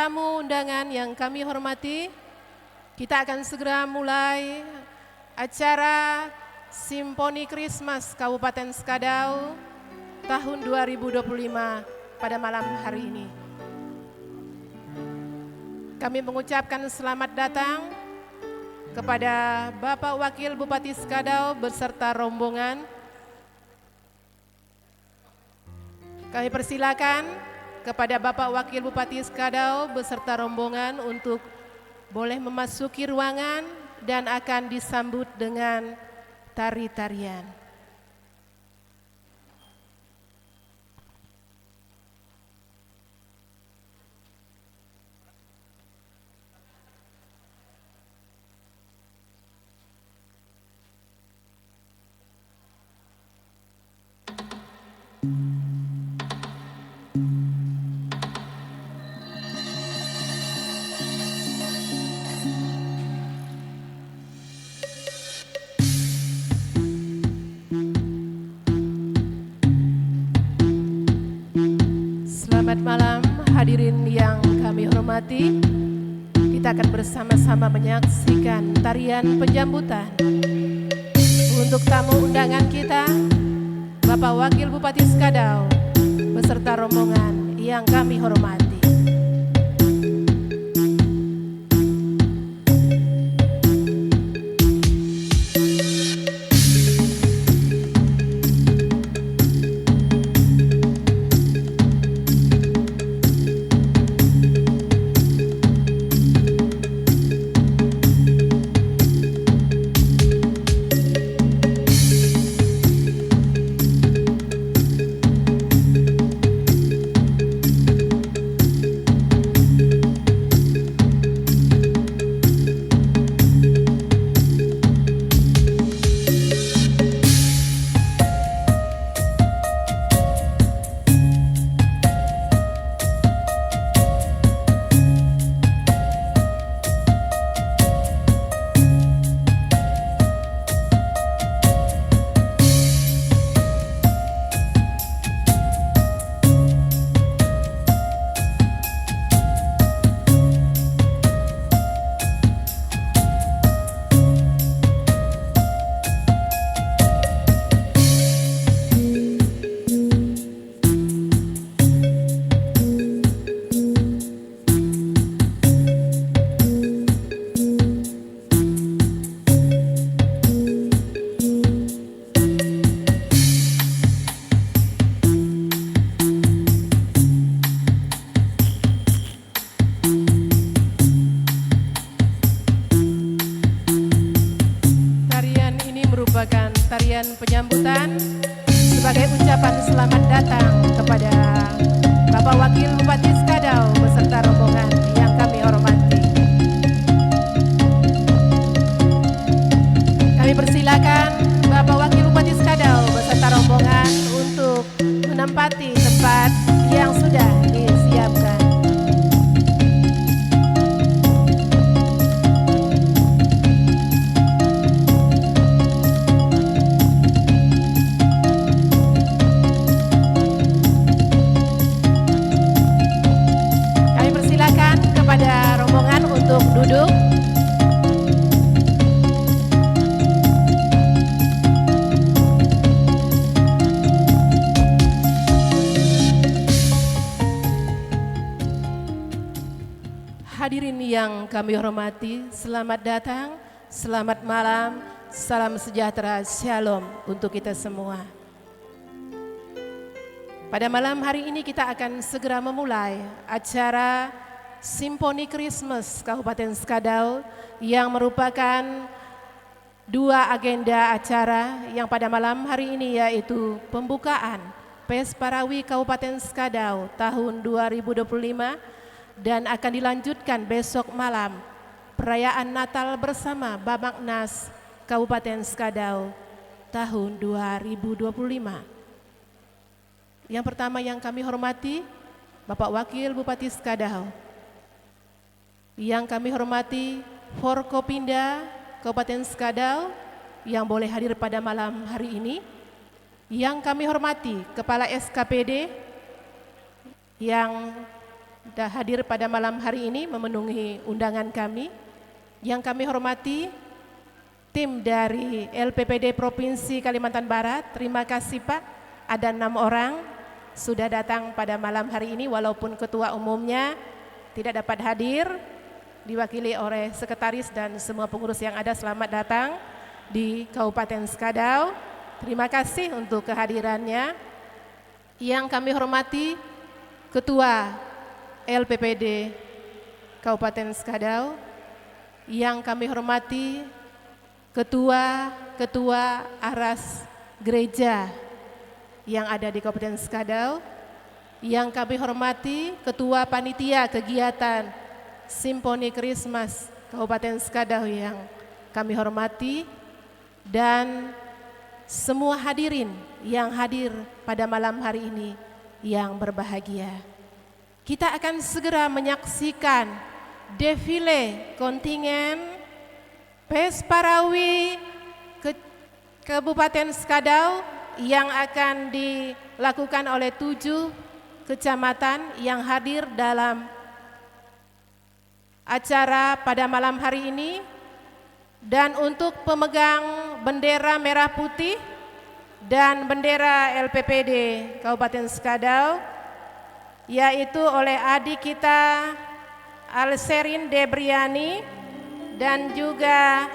tamu undangan yang kami hormati, kita akan segera mulai acara Simponi Christmas Kabupaten Skadau tahun 2025 pada malam hari ini. Kami mengucapkan selamat datang kepada Bapak Wakil Bupati Skadau beserta rombongan. Kami persilakan kepada Bapak Wakil Bupati Skadau beserta rombongan untuk boleh memasuki ruangan dan akan disambut dengan tari-tarian. Selamat malam hadirin yang kami hormati. Kita akan bersama-sama menyaksikan tarian penjambutan untuk tamu undangan kita, Bapak Wakil Bupati Skadau beserta rombongan yang kami hormati. Tarian penyambutan sebagai ucapan selamat datang kepada Bapak Wakil Bupati Skadau beserta rombongan yang kami hormati. Kami persilakan Bapak Wakil Bupati Skadau beserta rombongan untuk menempati tempat yang sudah disiapkan. Kepada rombongan untuk duduk. Hadirin yang kami hormati, selamat datang, selamat malam, salam sejahtera, shalom untuk kita semua. Pada malam hari ini kita akan segera memulai acara Simponi Christmas Kabupaten Skadau yang merupakan dua agenda acara yang pada malam hari ini yaitu pembukaan PES Parawi Kabupaten Skadau tahun 2025 dan akan dilanjutkan besok malam perayaan Natal bersama Babaknas Kabupaten Skadau tahun 2025. Yang pertama yang kami hormati Bapak Wakil Bupati Skadau. Yang kami hormati Forkopimda Kabupaten Skadau yang boleh hadir pada malam hari ini. Yang kami hormati Kepala SKPD yang sudah hadir pada malam hari ini memenuhi undangan kami. Yang kami hormati tim dari LPPD Provinsi Kalimantan Barat, terima kasih Pak, ada 6 orang sudah datang pada malam hari ini walaupun ketua umumnya tidak dapat hadir, diwakili oleh sekretaris dan semua pengurus yang ada. Selamat datang di Kabupaten Skadau, terima kasih untuk kehadirannya. Yang kami hormati Ketua LPPD Kabupaten Skadau, yang kami hormati Ketua Aras Gereja yang ada di Kabupaten Skadau, yang kami hormati Ketua Panitia Kegiatan Simponi Christmas Kabupaten Skadau yang kami hormati, dan semua hadirin yang hadir pada malam hari ini yang berbahagia. Kita akan segera menyaksikan defile kontingen Pesparawi Kabupaten Skadau yang akan dilakukan oleh 7 kecamatan yang hadir dalam acara pada malam hari ini. Dan untuk pemegang bendera merah putih dan bendera LPPD Kabupaten Skadau, yaitu oleh adik kita Alserin Debriani dan juga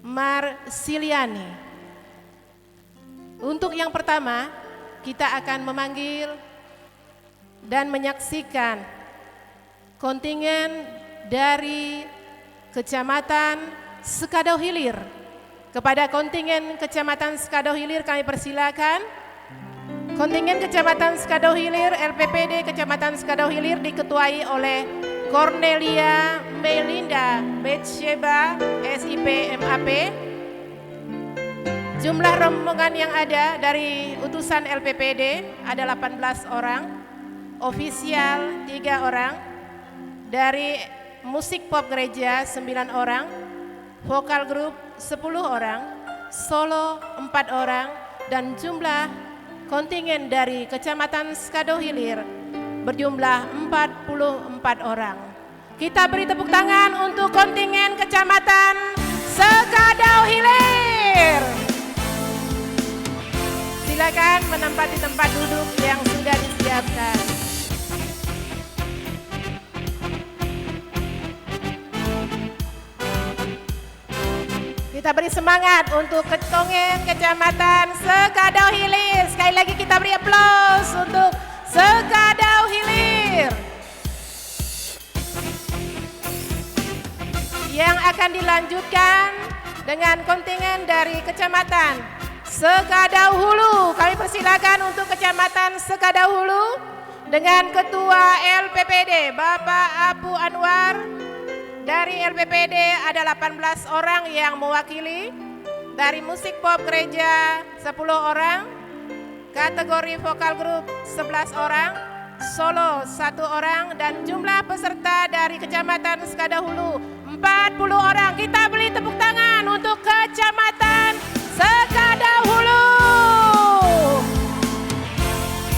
Marsiliani. Untuk yang pertama, kita akan memanggil dan menyaksikan kontingen dari Kecamatan Skadau Hilir. Kepada kontingen Kecamatan Skadau Hilir kami persilakan. Kontingen Kecamatan Skadau Hilir, LPPD Kecamatan Skadau Hilir diketuai oleh Cornelia Melinda Betsheba, SIP MAP. Jumlah rombongan yang ada dari utusan LPPD ada 18 orang, ofisial 3 orang, dari musik pop gereja 9 orang, vokal grup 10 orang, solo 4 orang, dan jumlah kontingen dari Kecamatan Skadau Hilir berjumlah 44 orang. Kita beri tepuk tangan untuk kontingen Kecamatan Skadau Hilir. Silakan menempati tempat duduk yang sudah disiapkan. Kita beri semangat untuk kontingen Kecamatan Skadau Hilir. Sekali lagi kita beri aplaus untuk Skadau Hilir. Yang akan dilanjutkan dengan kontingen dari Kecamatan Skadau Hulu. Kami persilakan untuk Kecamatan Skadau Hulu dengan Ketua LPPD Bapak Abu Anwar. Dari LPPD ada 18 orang yang mewakili, dari musik pop gereja 10 orang, kategori vokal grup 11 orang, solo 1 orang, dan jumlah peserta dari Kecamatan Skadau Hulu 40 orang. Kita beri tepuk tangan untuk Kecamatan Skadau Hulu.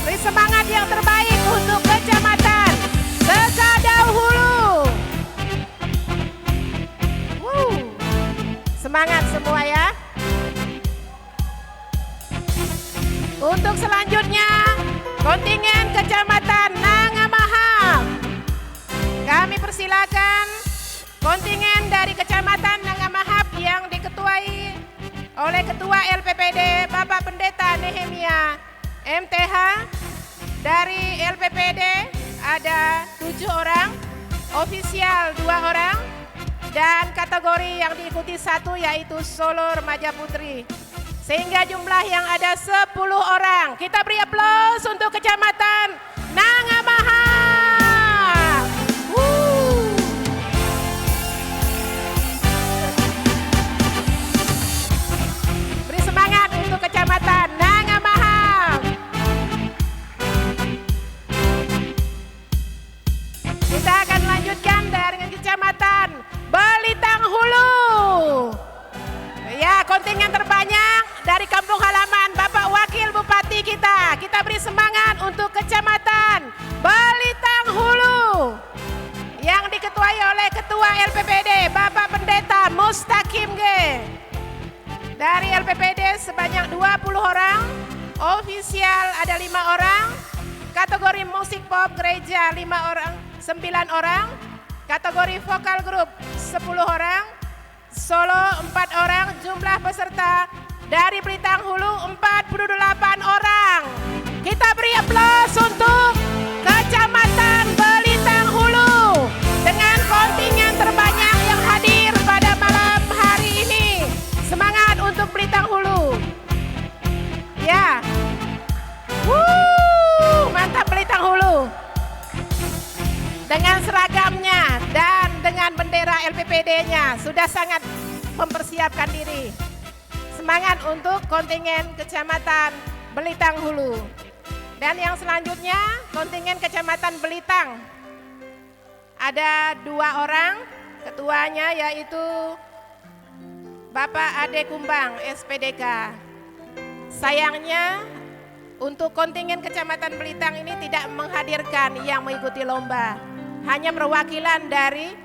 Beri semangat yang terbaik untuk Kecamatan Skadau Hulu. Semangat semua ya. Untuk selanjutnya kontingen Kecamatan Nangamahap. Kami persilakan kontingen dari Kecamatan Nangamahap yang diketuai oleh Ketua LPPD Bapak Pendeta Nehemia MTH. Dari LPPD ada 7 orang, ofisial 2 orang, dan kategori yang diikuti 1 yaitu solo remaja putri. Sehingga jumlah yang ada 10 orang. Kita beri aplaus untuk Kecamatan Nangamahap. Beri semangat untuk Kecamatan Nangamahap. Kita akan lanjutkan dengan Kecamatan Balitang Hulu. Ya, kontingen terbanyak dari kampung halaman Bapak Wakil Bupati kita. kita beri semangat untuk Kecamatan Balitang Hulu yang diketuai oleh Ketua LPPD Bapak Pendeta Mustaqim G. Dari LPPD sebanyak 20 orang, ofisial ada 5 orang, kategori musik pop gereja 9 orang, kategori vokal grup 10 orang, solo 4 orang, jumlah peserta dari Balitang Hulu 48 orang. Kita beri aplaus untuk Kecamatan Balitang Hulu dengan kontingen terbanyak yang hadir pada malam hari ini. Semangat untuk Balitang Hulu. Ya. Mantap Balitang Hulu. Dengan seragamnya dan dengan bendera LPPD-nya sudah sangat mempersiapkan diri. Semangat untuk kontingen Kecamatan Balitang Hulu. Dan yang selanjutnya kontingen Kecamatan Belitang. Ada 2 orang, ketuanya yaitu Bapak Ade Kumbang SPDK. Sayangnya untuk kontingen Kecamatan Belitang ini tidak menghadirkan yang mengikuti lomba. Hanya perwakilan dari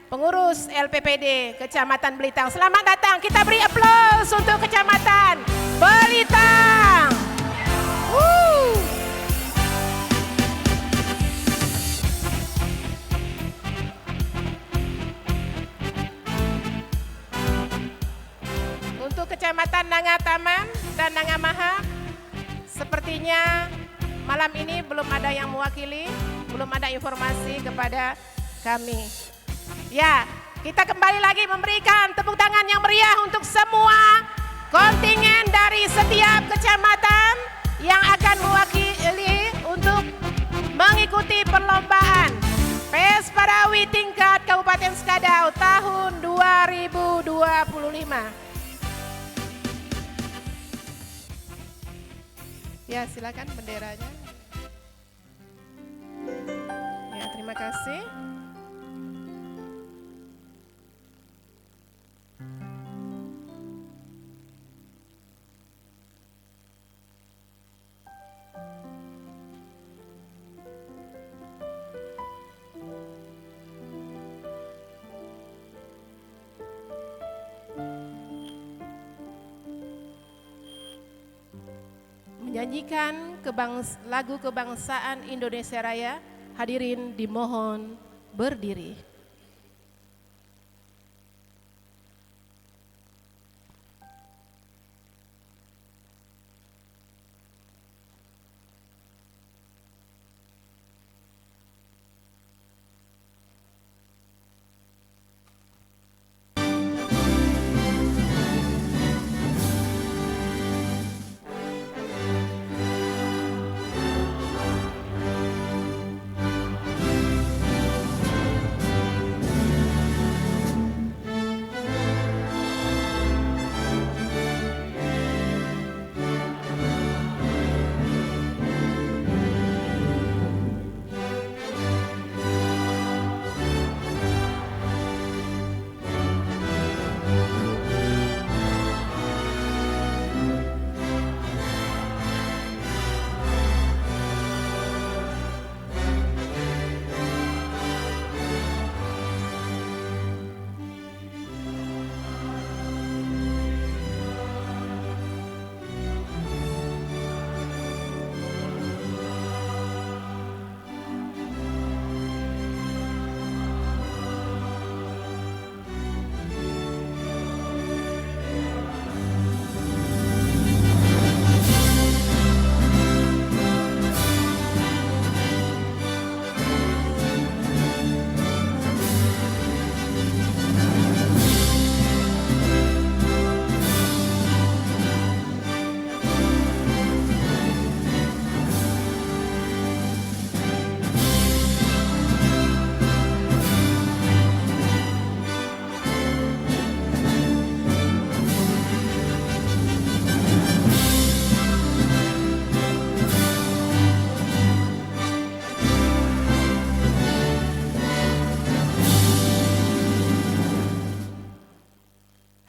pengurus LPPD Kecamatan Belitang. Selamat datang, kita beri aplaus untuk Kecamatan Belitang. Untuk Kecamatan Nangataman dan Nangamaha, sepertinya malam ini belum ada yang mewakili, belum ada informasi kepada kami. Ya, kita kembali lagi memberikan tepuk tangan yang meriah untuk semua kontingen dari setiap kecamatan yang akan mewakili untuk mengikuti perlombaan PES Parawi tingkat Kabupaten Skadau tahun 2025. Ya, silakan benderanya. Ya, terima kasih. Menyanyikan lagu kebangsaan Indonesia Raya, hadirin dimohon berdiri.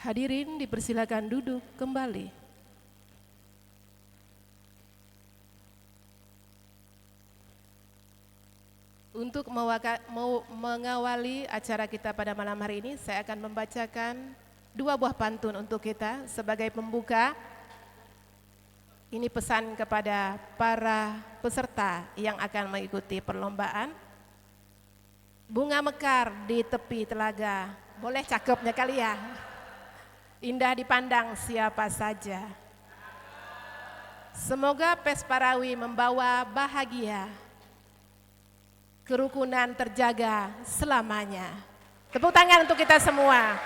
Hadirin dipersilakan duduk kembali. Untuk mengawali acara kita pada malam hari ini, saya akan membacakan 2 buah pantun untuk kita sebagai pembuka. Ini pesan kepada para peserta yang akan mengikuti perlombaan. Bunga mekar di tepi telaga, boleh cakepnya kali ya. Indah dipandang siapa saja. Semoga Pesparawi membawa bahagia. Kerukunan terjaga selamanya. Tepuk tangan untuk kita semua.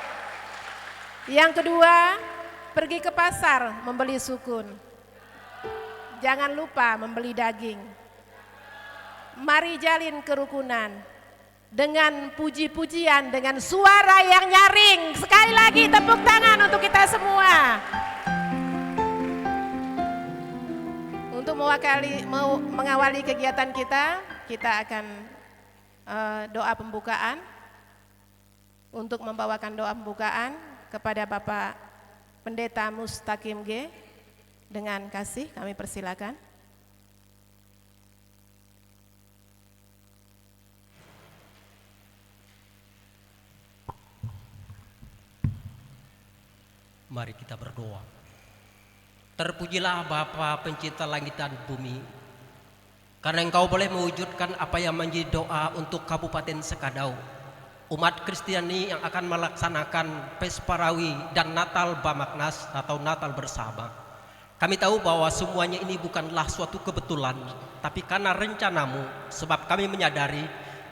Yang kedua, pergi ke pasar membeli sukun. Jangan lupa membeli daging. Mari jalin kerukunan dengan puji-pujian, dengan suara yang nyaring. Sekali lagi tepuk tangan untuk kita semua. Untuk mengawali kegiatan kita akan doa pembukaan. Untuk membawakan doa pembukaan kepada Bapak Pendeta Mustaqim G. Dengan kasih kami persilakan. Mari kita berdoa. Terpujilah Bapa pencipta langit dan bumi, karena Engkau boleh mewujudkan apa yang menjadi doa untuk Kabupaten Sekadau, umat Kristiani yang akan melaksanakan Pesparawi dan Natal Bamaknas atau Natal bersama. Kami tahu bahwa semuanya ini bukanlah suatu kebetulan, tapi karena rencanamu, sebab kami menyadari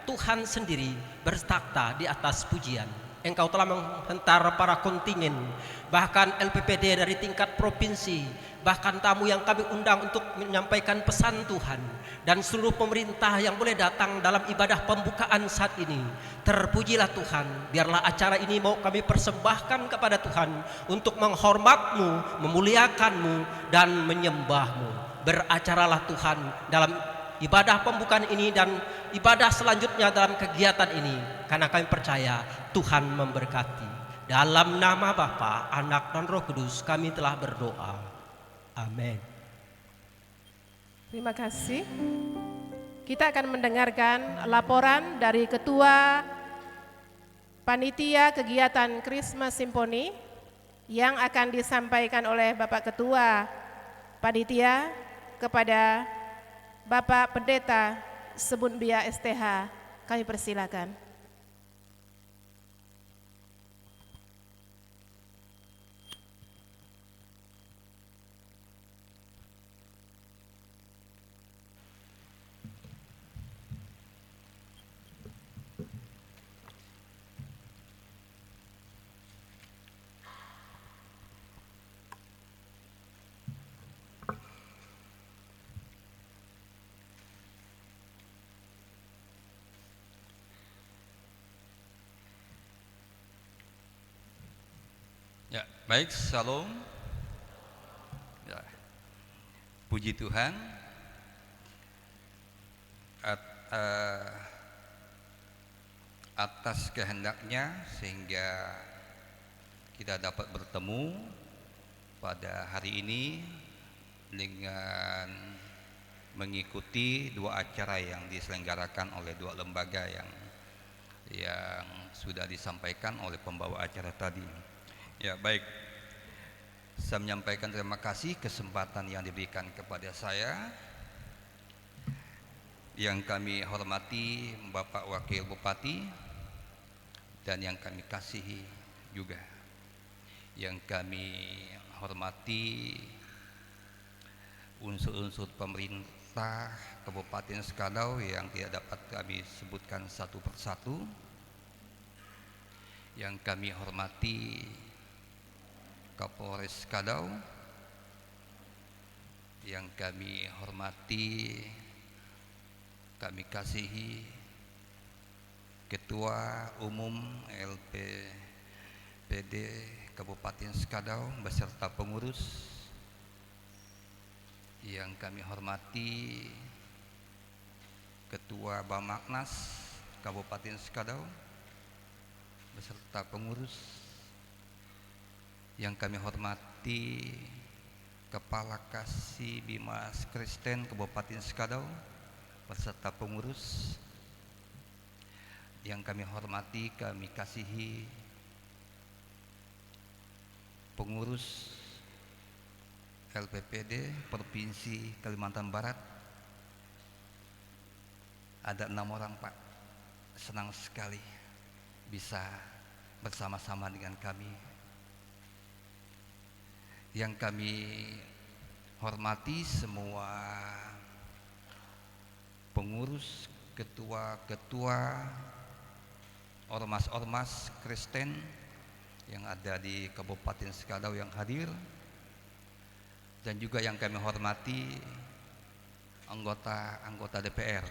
Tuhan sendiri bertakhta di atas pujian. Engkau telah menghentar para kontingen, bahkan LPPD dari tingkat provinsi, bahkan tamu yang kami undang untuk menyampaikan pesan Tuhan, dan seluruh pemerintah yang boleh datang dalam ibadah pembukaan saat ini. Terpujilah Tuhan, biarlah acara ini mau kami persembahkan kepada Tuhan untuk menghormat-Mu, memuliakan-Mu, dan menyembah-Mu. Beracaralah Tuhan dalam ibadah pembukaan ini dan ibadah selanjutnya dalam kegiatan ini, karena kami percaya Tuhan memberkati. Dalam nama Bapa, Anak, dan Roh Kudus kami telah berdoa. Amin. Terima kasih. Kita akan mendengarkan laporan dari Ketua Panitia Kegiatan Christmas Symphony yang akan disampaikan oleh Bapak Ketua Panitia kepada Bapak Pendeta Sebunbia STH. Kami persilakan. Ya, baik, Shalom. Ya, puji Tuhan. Atas kehendaknya sehingga kita dapat bertemu pada hari ini dengan mengikuti 2 acara yang diselenggarakan oleh 2 lembaga yang sudah disampaikan oleh pembawa acara tadi. Ya, baik. Saya menyampaikan terima kasih kesempatan yang diberikan kepada saya. Yang kami hormati Bapak Wakil Bupati dan yang kami kasihi juga. Yang kami hormati unsur-unsur pemerintah Kabupaten Sekadau yang tidak dapat kami sebutkan satu persatu. Yang kami hormati Kapolres Sekadau, yang kami hormati, kami kasihi Ketua Umum LPPD Kabupaten Sekadau beserta pengurus, yang kami hormati Ketua Bamaknas Kabupaten Sekadau beserta pengurus, yang kami hormati Kepala Kasih Bimas Kristen Kabupaten Sekadau beserta pengurus, yang kami hormati, kami kasihi pengurus LPPD Provinsi Kalimantan Barat. Ada 6 orang, Pak. Senang sekali bisa bersama-sama dengan kami. Yang kami hormati semua pengurus, ketua-ketua, ormas-ormas Kristen yang ada di Kabupaten Sekadau yang hadir, dan juga yang kami hormati anggota-anggota DPR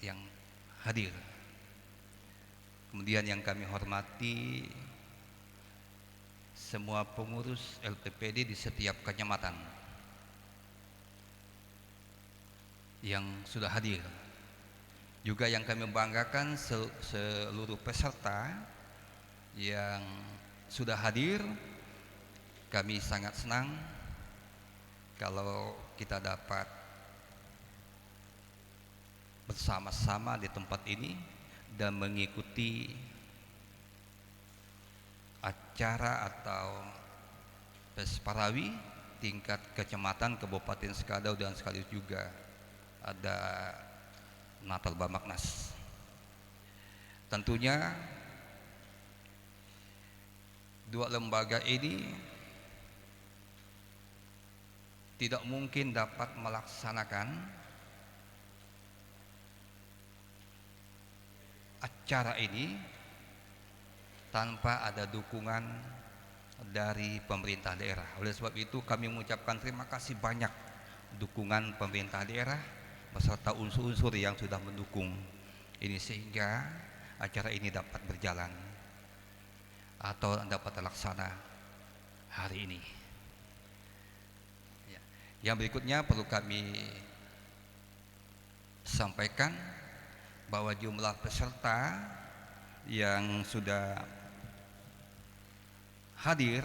yang hadir. Kemudian yang kami hormati semua pengurus LPPD di setiap kecamatan yang sudah hadir. Juga yang kami banggakan seluruh peserta yang sudah hadir. Kami sangat senang kalau kita dapat bersama-sama di tempat ini dan mengikuti acara atau Pesparawi tingkat kecamatan Kabupaten Sekadau, dan sekaligus juga ada Natal Bamaknas. Tentunya dua lembaga ini tidak mungkin dapat melaksanakan acara ini tanpa ada dukungan dari pemerintah daerah. Oleh sebab itu kami mengucapkan terima kasih banyak dukungan pemerintah daerah beserta unsur-unsur yang sudah mendukung ini sehingga acara ini dapat berjalan atau dapat terlaksana hari ini. Ya. Yang berikutnya perlu kami sampaikan bahwa jumlah peserta yang sudah hadir,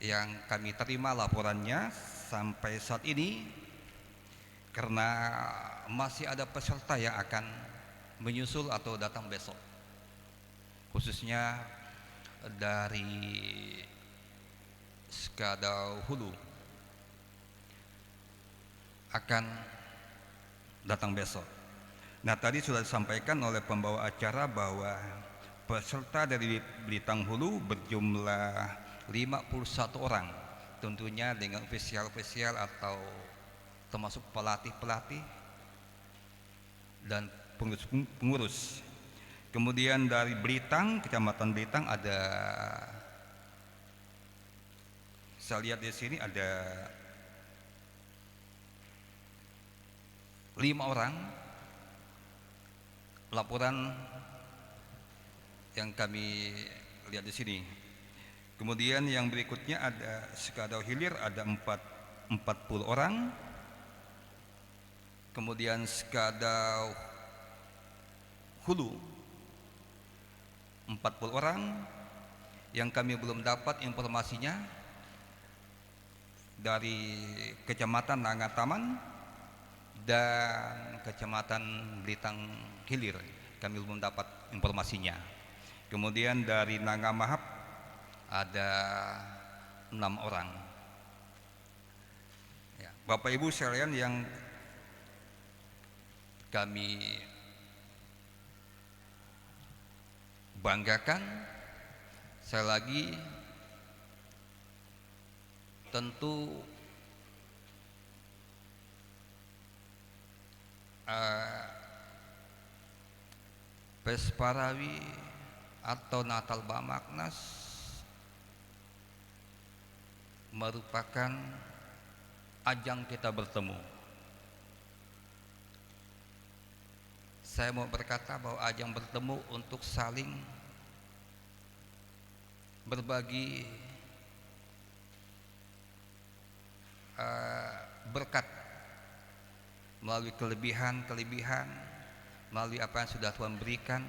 yang kami terima laporannya sampai saat ini, karena masih ada peserta yang akan menyusul atau datang besok, khususnya dari Sekadau Hulu akan datang besok. Nah, tadi sudah disampaikan oleh pembawa acara bahwa peserta dari Blitang Hulu berjumlah 51 orang, tentunya dengan ofisial-ofisial atau termasuk pelatih-pelatih dan pengurus. Kemudian dari Blitang, Kecamatan Blitang ada, saya lihat di sini ada 5 orang laporan yang kami lihat di sini. Kemudian yang berikutnya ada Sekadau Hilir ada 40 orang. Kemudian Sekadau Hulu 40 orang. Yang kami belum dapat informasinya dari Kecamatan Nangataman dan Kecamatan Blitang Hilir, kami belum dapat informasinya. Kemudian dari Nangamahap ada 6 orang. Ya, Bapak Ibu sekalian yang kami banggakan, sekali lagi tentu Pesparawi atau Natal Bamaknas merupakan ajang kita bertemu. Saya mau berkata bahwa ajang bertemu untuk saling berbagi berkat melalui kelebihan-kelebihan, melalui apa yang sudah Tuhan berikan,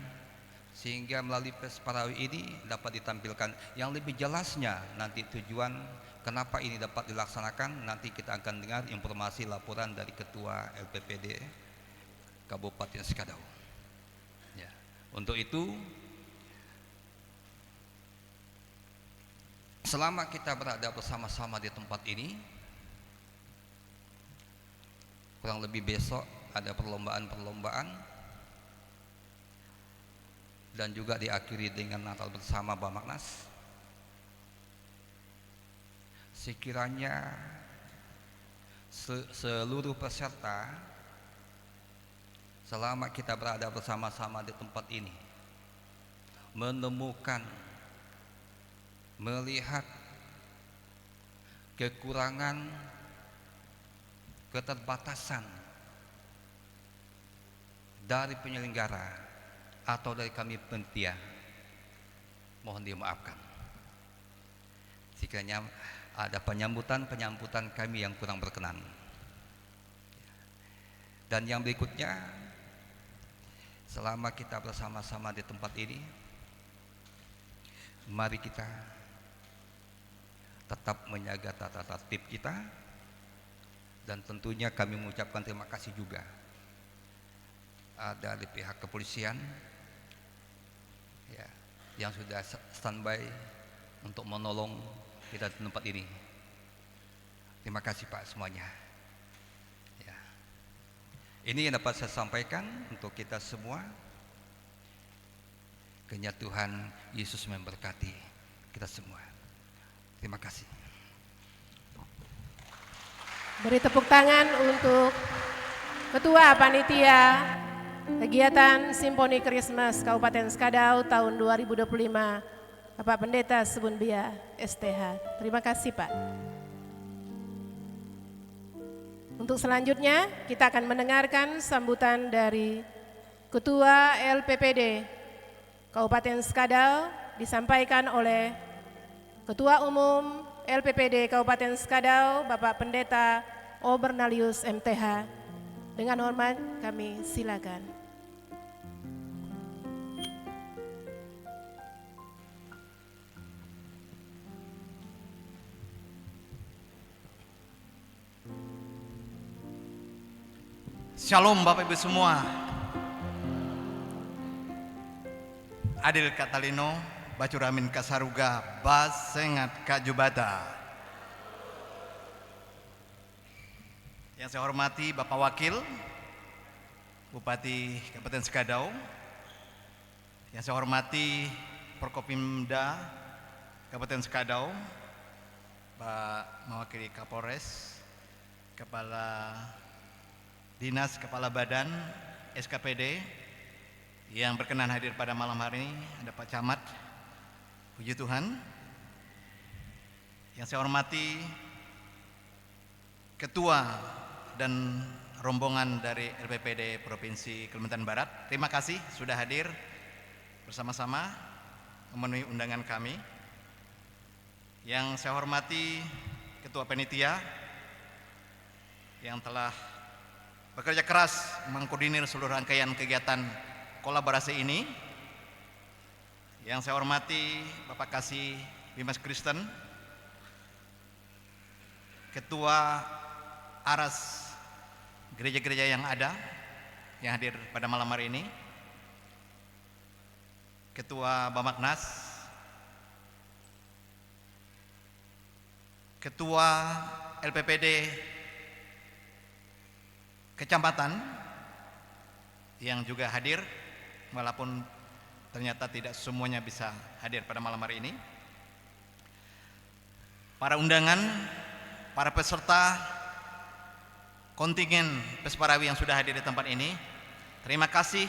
sehingga melalui Pesparawi ini dapat ditampilkan yang lebih jelasnya. Nanti tujuan kenapa ini dapat dilaksanakan, nanti kita akan dengar informasi laporan dari Ketua LPPD Kabupaten Sekadau. Untuk itu, selama kita berada bersama-sama di tempat ini, kurang lebih besok ada perlombaan-perlombaan, dan juga diakhiri dengan Natal bersama Bamaknas. Sekiranya seluruh peserta, selama kita berada bersama-sama di tempat ini, menemukan, melihat kekurangan, keterbatasan dari penyelenggara atau dari kami panitia, mohon dimaafkan. Sekiranya ada penyambutan kami yang kurang berkenan. Dan yang berikutnya, selama kita bersama-sama di tempat ini, mari kita tetap menjaga tata tertib kita, dan tentunya kami mengucapkan terima kasih juga ada di pihak kepolisian ya, yang sudah standby untuk menolong kita di tempat ini. Terima kasih Pak semuanya. Ya. Ini yang dapat saya sampaikan untuk kita semua. Kiranya Tuhan Yesus memberkati kita semua. Terima kasih. Beri tepuk tangan untuk Ketua Panitia Kegiatan Simponi Christmas Kabupaten Skadau tahun 2025, Bapak Pendeta Subunbia STH. Terima kasih Pak. Untuk selanjutnya kita akan mendengarkan sambutan dari Ketua LPPD Kabupaten Skadau, disampaikan oleh Ketua Umum LPPD Kabupaten Skadau, Bapak Pendeta Obernalius MTH. Dengan hormat kami silakan. Shalom Bapak Ibu semua. Adil Katalino, Bacuramin Kasaruga, Basengat Kajubata. Yang saya hormati Bapak Wakil Bupati Kabupaten Skadau, yang saya hormati Forkopimda Kabupaten Skadau, Pak mewakili Kapolres, Kepala Dinas Kepala Badan SKPD yang berkenan hadir pada malam hari ini, ada Pak Camat, puji Tuhan. Yang saya hormati Ketua dan rombongan dari LPPD Provinsi Kalimantan Barat, terima kasih sudah hadir bersama-sama memenuhi undangan kami. Yang saya hormati Ketua Panitia yang telah bekerja keras mengkoordinir seluruh rangkaian kegiatan kolaborasi ini. Yang saya hormati Bapak Kasih Bimas Kristen, Ketua Aras gereja-gereja yang ada, yang hadir pada malam hari ini, Ketua Bamaknas, Ketua LPPD Kecamatan yang juga hadir, walaupun ternyata tidak semuanya bisa hadir pada malam hari ini. Para undangan, para peserta kontingen Pesparawi yang sudah hadir di tempat ini, terima kasih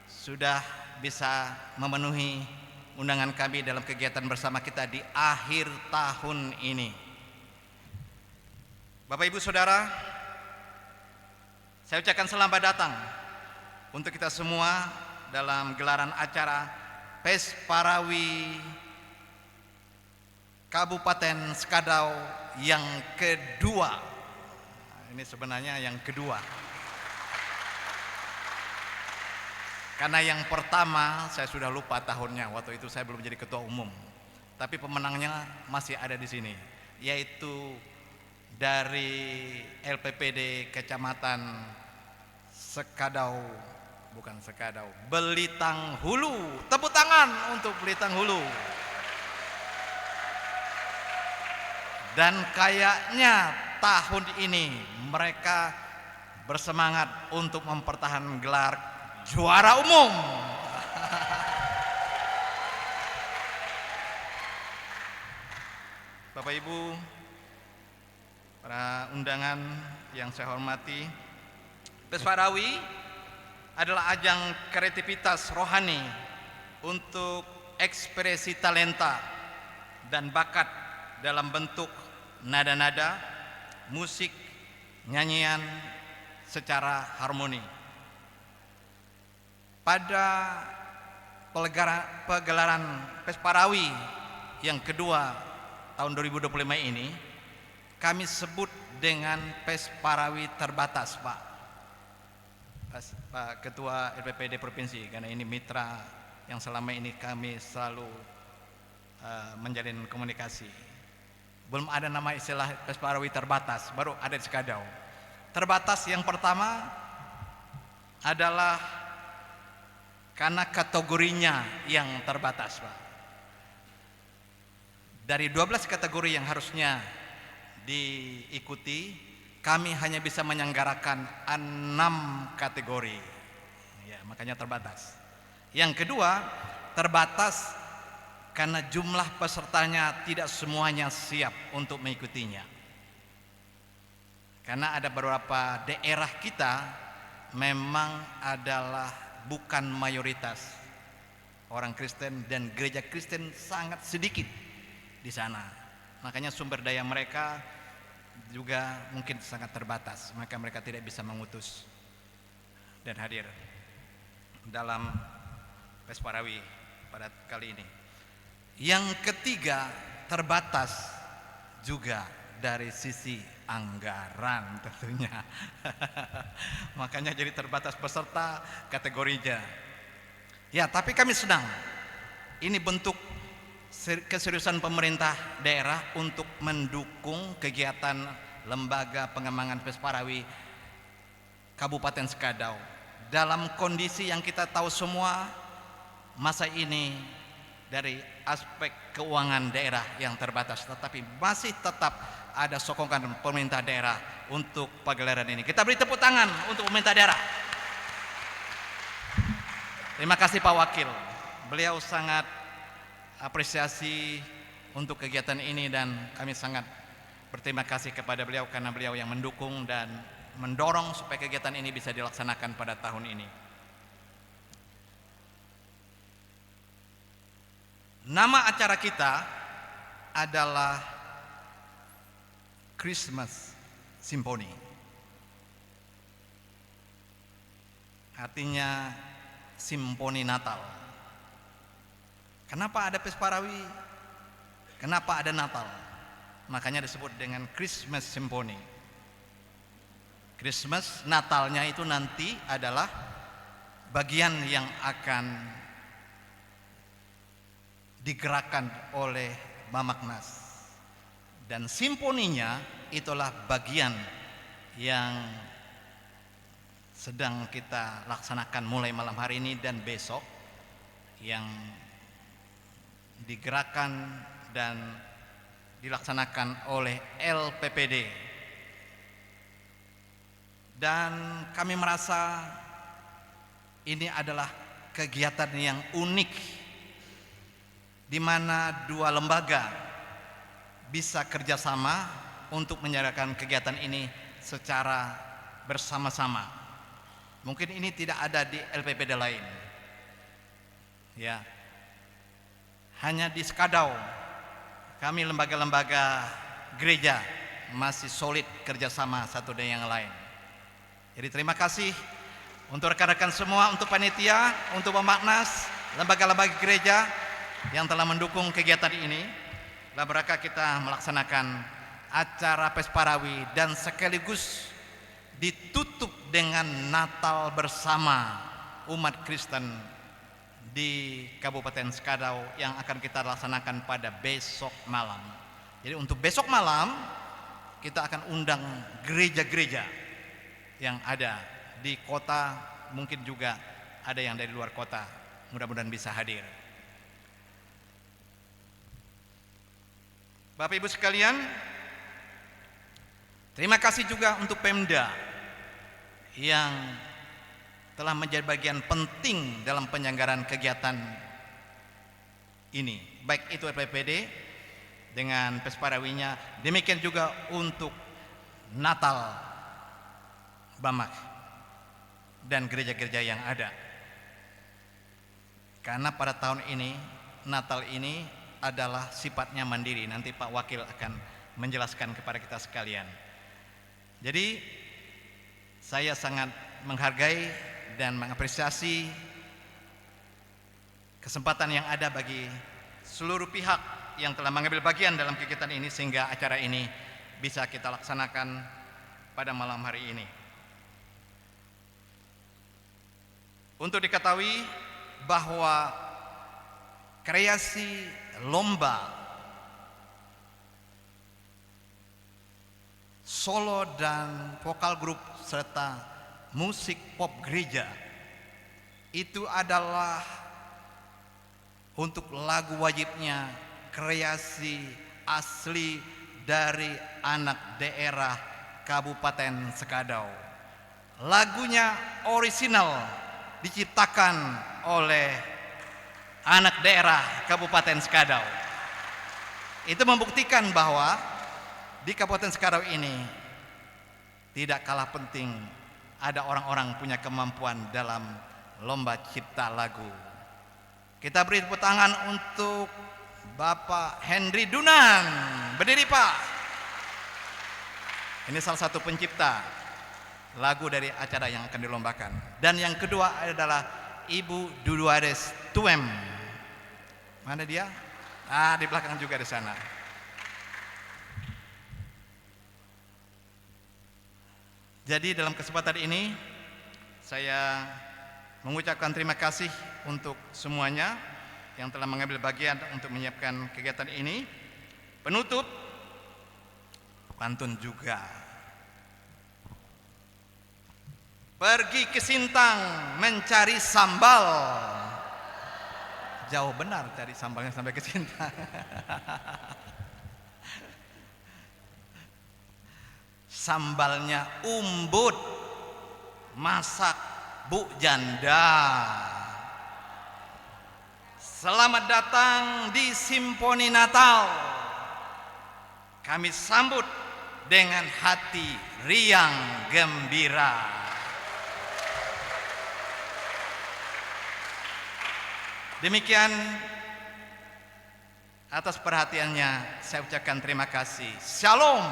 sudah bisa memenuhi undangan kami dalam kegiatan bersama kita di akhir tahun ini. Bapak Ibu Saudara, saya ucapkan selamat datang untuk kita semua dalam gelaran acara Pesparawi Kabupaten Skadau yang kedua. Ini sebenarnya yang kedua. Karena yang pertama saya sudah lupa tahunnya, waktu itu saya belum jadi ketua umum. Tapi pemenangnya masih ada di sini, yaitu dari LPPD Kecamatan Skadau bukan Sekadau, Belitang Hulu. Tepuk tangan untuk Belitang Hulu. Dan kayaknya tahun ini mereka bersemangat untuk mempertahankan gelar juara umum. Bapak Ibu, para undangan yang saya hormati, Pesparawi adalah ajang kreativitas rohani untuk ekspresi talenta dan bakat dalam bentuk nada-nada, musik, nyanyian secara harmoni. Pada pegelaran Pesparawi yang kedua tahun 2025 ini, kami sebut dengan Pesparawi terbatas, Pak Ketua LPPD Provinsi, karena ini mitra yang selama ini kami selalu menjalin komunikasi. Belum ada nama istilah Pesparawi terbatas, baru ada di Sekadau. Terbatas yang pertama adalah karena kategorinya yang terbatas, Pak. Dari 12 kategori yang harusnya diikuti, kami hanya bisa menyelenggarakan 6 kategori. Ya, makanya terbatas. Yang kedua, terbatas karena jumlah pesertanya tidak semuanya siap untuk mengikutinya. Karena ada beberapa daerah kita memang adalah bukan mayoritas orang Kristen dan gereja Kristen sangat sedikit di sana. Makanya sumber daya mereka juga mungkin sangat terbatas, maka mereka tidak bisa mengutus dan hadir dalam Pesparawi pada kali ini. Yang ketiga, terbatas juga dari sisi anggaran tentunya. Makanya jadi terbatas peserta kategorinya. Ya, tapi kami senang. Ini bentuk keseriusan pemerintah daerah untuk mendukung kegiatan lembaga pengembangan Pesparawi Kabupaten Sekadau dalam kondisi yang kita tahu semua masa ini dari aspek keuangan daerah yang terbatas, tetapi masih tetap ada sokongan pemerintah daerah untuk pagelaran ini. Kita beri tepuk tangan untuk pemerintah daerah. Terima kasih Pak Wakil, beliau sangat apresiasi untuk kegiatan ini dan kami sangat berterima kasih kepada beliau karena beliau yang mendukung dan mendorong supaya kegiatan ini bisa dilaksanakan pada tahun ini. Nama acara kita adalah Christmas Symphony. Artinya Simfoni Natal. Kenapa ada Pesparawi? Kenapa ada Natal? Makanya disebut dengan Christmas Symphony. Christmas, Natalnya itu nanti adalah bagian yang akan digerakkan oleh Mamaknas. Dan simfoninya itulah bagian yang sedang kita laksanakan mulai malam hari ini dan besok, yang digerakkan dan dilaksanakan oleh LPPD. Dan kami merasa ini adalah kegiatan yang unik di mana dua lembaga bisa kerjasama untuk menjalankan kegiatan ini secara bersama-sama. Mungkin ini tidak ada di LPPD lain, ya. Hanya di Sekadau kami lembaga-lembaga gereja masih solid kerjasama satu dengan yang lain. Jadi terima kasih untuk rekan-rekan semua, untuk panitia, untuk Pemaknas, lembaga-lembaga gereja yang telah mendukung kegiatan ini dalam rangka kita melaksanakan acara Pesparawi dan sekaligus ditutup dengan Natal bersama umat Kristen di Kabupaten Sekadau yang akan kita laksanakan pada besok malam. Jadi untuk besok malam kita akan undang gereja-gereja yang ada di kota, mungkin juga ada yang dari luar kota, mudah-mudahan bisa hadir. Bapak Ibu sekalian, terima kasih juga untuk Pemda yang telah menjadi bagian penting dalam penyelenggaraan kegiatan ini, baik itu LPPD dengan Pesparawinya, demikian juga untuk Natal Bamak dan gereja-gereja yang ada. Karena pada tahun ini Natal ini adalah sifatnya mandiri. Nanti Pak Wakil akan menjelaskan kepada kita sekalian. Jadi saya sangat menghargai dan mengapresiasi kesempatan yang ada bagi seluruh pihak yang telah mengambil bagian dalam kegiatan ini sehingga acara ini bisa kita laksanakan pada malam hari ini. Untuk diketahui bahwa kreasi lomba solo dan vokal grup serta musik pop gereja itu adalah untuk lagu wajibnya kreasi asli dari anak daerah Kabupaten Sekadau. Lagunya orisinal diciptakan oleh anak daerah Kabupaten Sekadau. Itu membuktikan bahwa di Kabupaten Sekadau ini tidak kalah penting ada orang-orang punya kemampuan dalam lomba cipta lagu. Kita beri tepuk tangan untuk Bapak Henry Dunan. Berdiri Pak. Ini salah satu pencipta lagu dari acara yang akan dilombakan. Dan yang kedua adalah Ibu Duduares Tuem. Mana dia? Di belakang juga di sana. Jadi dalam kesempatan ini saya mengucapkan terima kasih untuk semuanya yang telah mengambil bagian untuk menyiapkan kegiatan ini. Penutup pantun juga. Pergi ke Sintang mencari sambal. Jauh benar cari sambalnya sampai ke Sintang. Sambalnya umbut, masak Bu Janda. Selamat datang di Simponi Natal. Kami sambut dengan hati riang gembira. Demikian, atas perhatiannya saya ucapkan terima kasih. Shalom.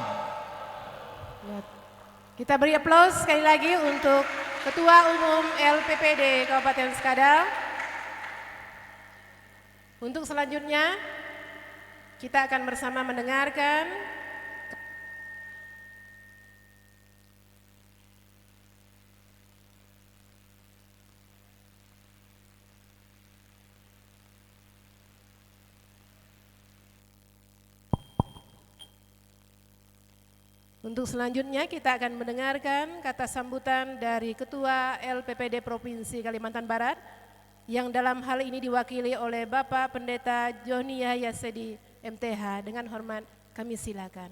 Kita beri aplaus sekali lagi untuk Ketua Umum LPPD Kabupaten Sekadau. Untuk selanjutnya kita akan bersama mendengarkan kata sambutan dari Ketua LPPD Provinsi Kalimantan Barat yang dalam hal ini diwakili oleh Bapak Pendeta Joni Yahya Sedi MTH. Dengan hormat kami silakan.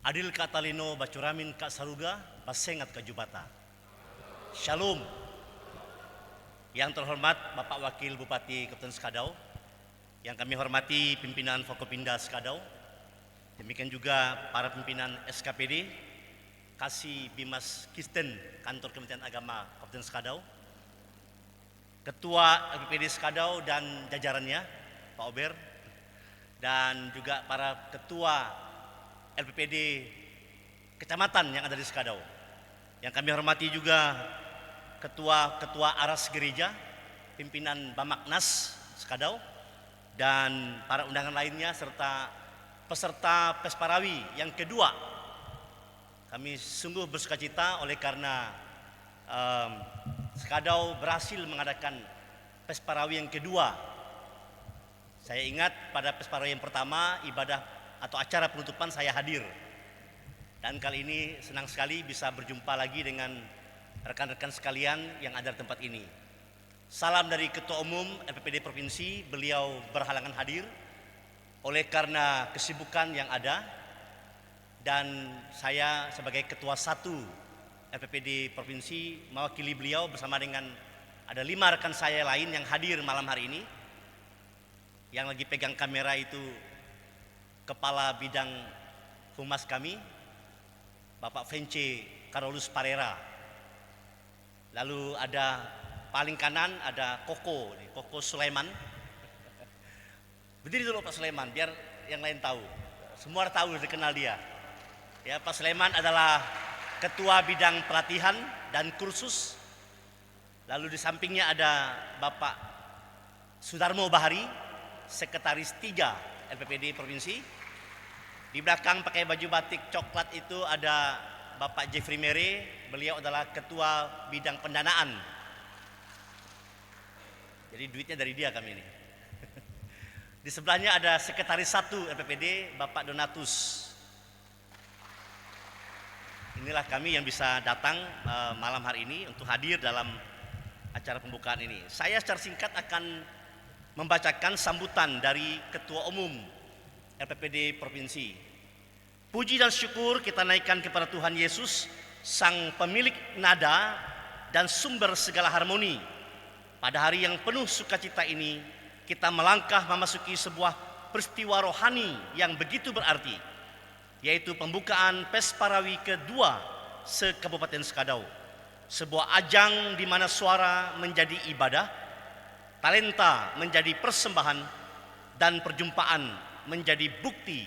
Adil Katalino Bacuramin Kak Saruga Basengat Kajubata. Shalom. Yang terhormat Bapak Wakil Bupati Kabupaten Sekadau, yang kami hormati pimpinan Forkopimda Sekadau, demikian juga para pimpinan SKPD, Kasih Bimas Kristen Kantor Kementerian Agama Kabupaten Sekadau, Ketua LPPD Sekadau dan jajarannya, Pak Ober, dan juga para Ketua LPPD Kecamatan yang ada di Sekadau. Yang kami hormati juga Ketua Aras Gereja, pimpinan Bamaknas Sekadau, dan para undangan lainnya serta peserta Pesparawi yang kedua. Kami sungguh bersukacita oleh karena Sekadau berhasil mengadakan Pesparawi yang kedua Saya ingat pada Pesparawi yang pertama, ibadah atau acara penutupan saya hadir. Dan kali ini senang sekali bisa berjumpa lagi dengan rekan-rekan sekalian yang ada di tempat ini. Salam dari Ketua Umum LPPD Provinsi, beliau berhalangan hadir oleh karena kesibukan yang ada. Dan saya sebagai Ketua 1 LPPD Provinsi mewakili beliau bersama dengan ada 5 rekan saya lain yang hadir malam hari ini. Yang lagi pegang kamera itu Kepala Bidang Humas kami, Bapak Vence Carolus Parera. Lalu ada paling kanan ada Koko Sulaiman. Berdiri dulu Pak Sulaiman biar yang lain tahu. Semua tahu, dikenal dia. Ya, Pak Sulaiman adalah Ketua Bidang Pelatihan dan Kursus. Lalu di sampingnya ada Bapak Sudarmo Bahari, Sekretaris 3 LPPD Provinsi. Di belakang pakai baju batik coklat itu ada Bapak Jeffrey Mere, beliau adalah Ketua Bidang Pendanaan. Jadi duitnya dari dia kami ini. Di sebelahnya ada Sekretaris 1 LPPD, Bapak Donatus. Inilah kami yang bisa datang malam hari ini untuk hadir dalam acara pembukaan ini. Saya secara singkat akan membacakan sambutan dari Ketua Umum LPPD Provinsi. Puji dan syukur kita naikkan kepada Tuhan Yesus, Sang Pemilik nada dan sumber segala harmoni. Pada hari yang penuh sukacita ini, kita melangkah memasuki sebuah peristiwa rohani yang begitu berarti, yaitu pembukaan Pesparawi kedua se-Kabupaten Skadau. Sebuah ajang di mana suara menjadi ibadah, talenta menjadi persembahan, dan perjumpaan menjadi bukti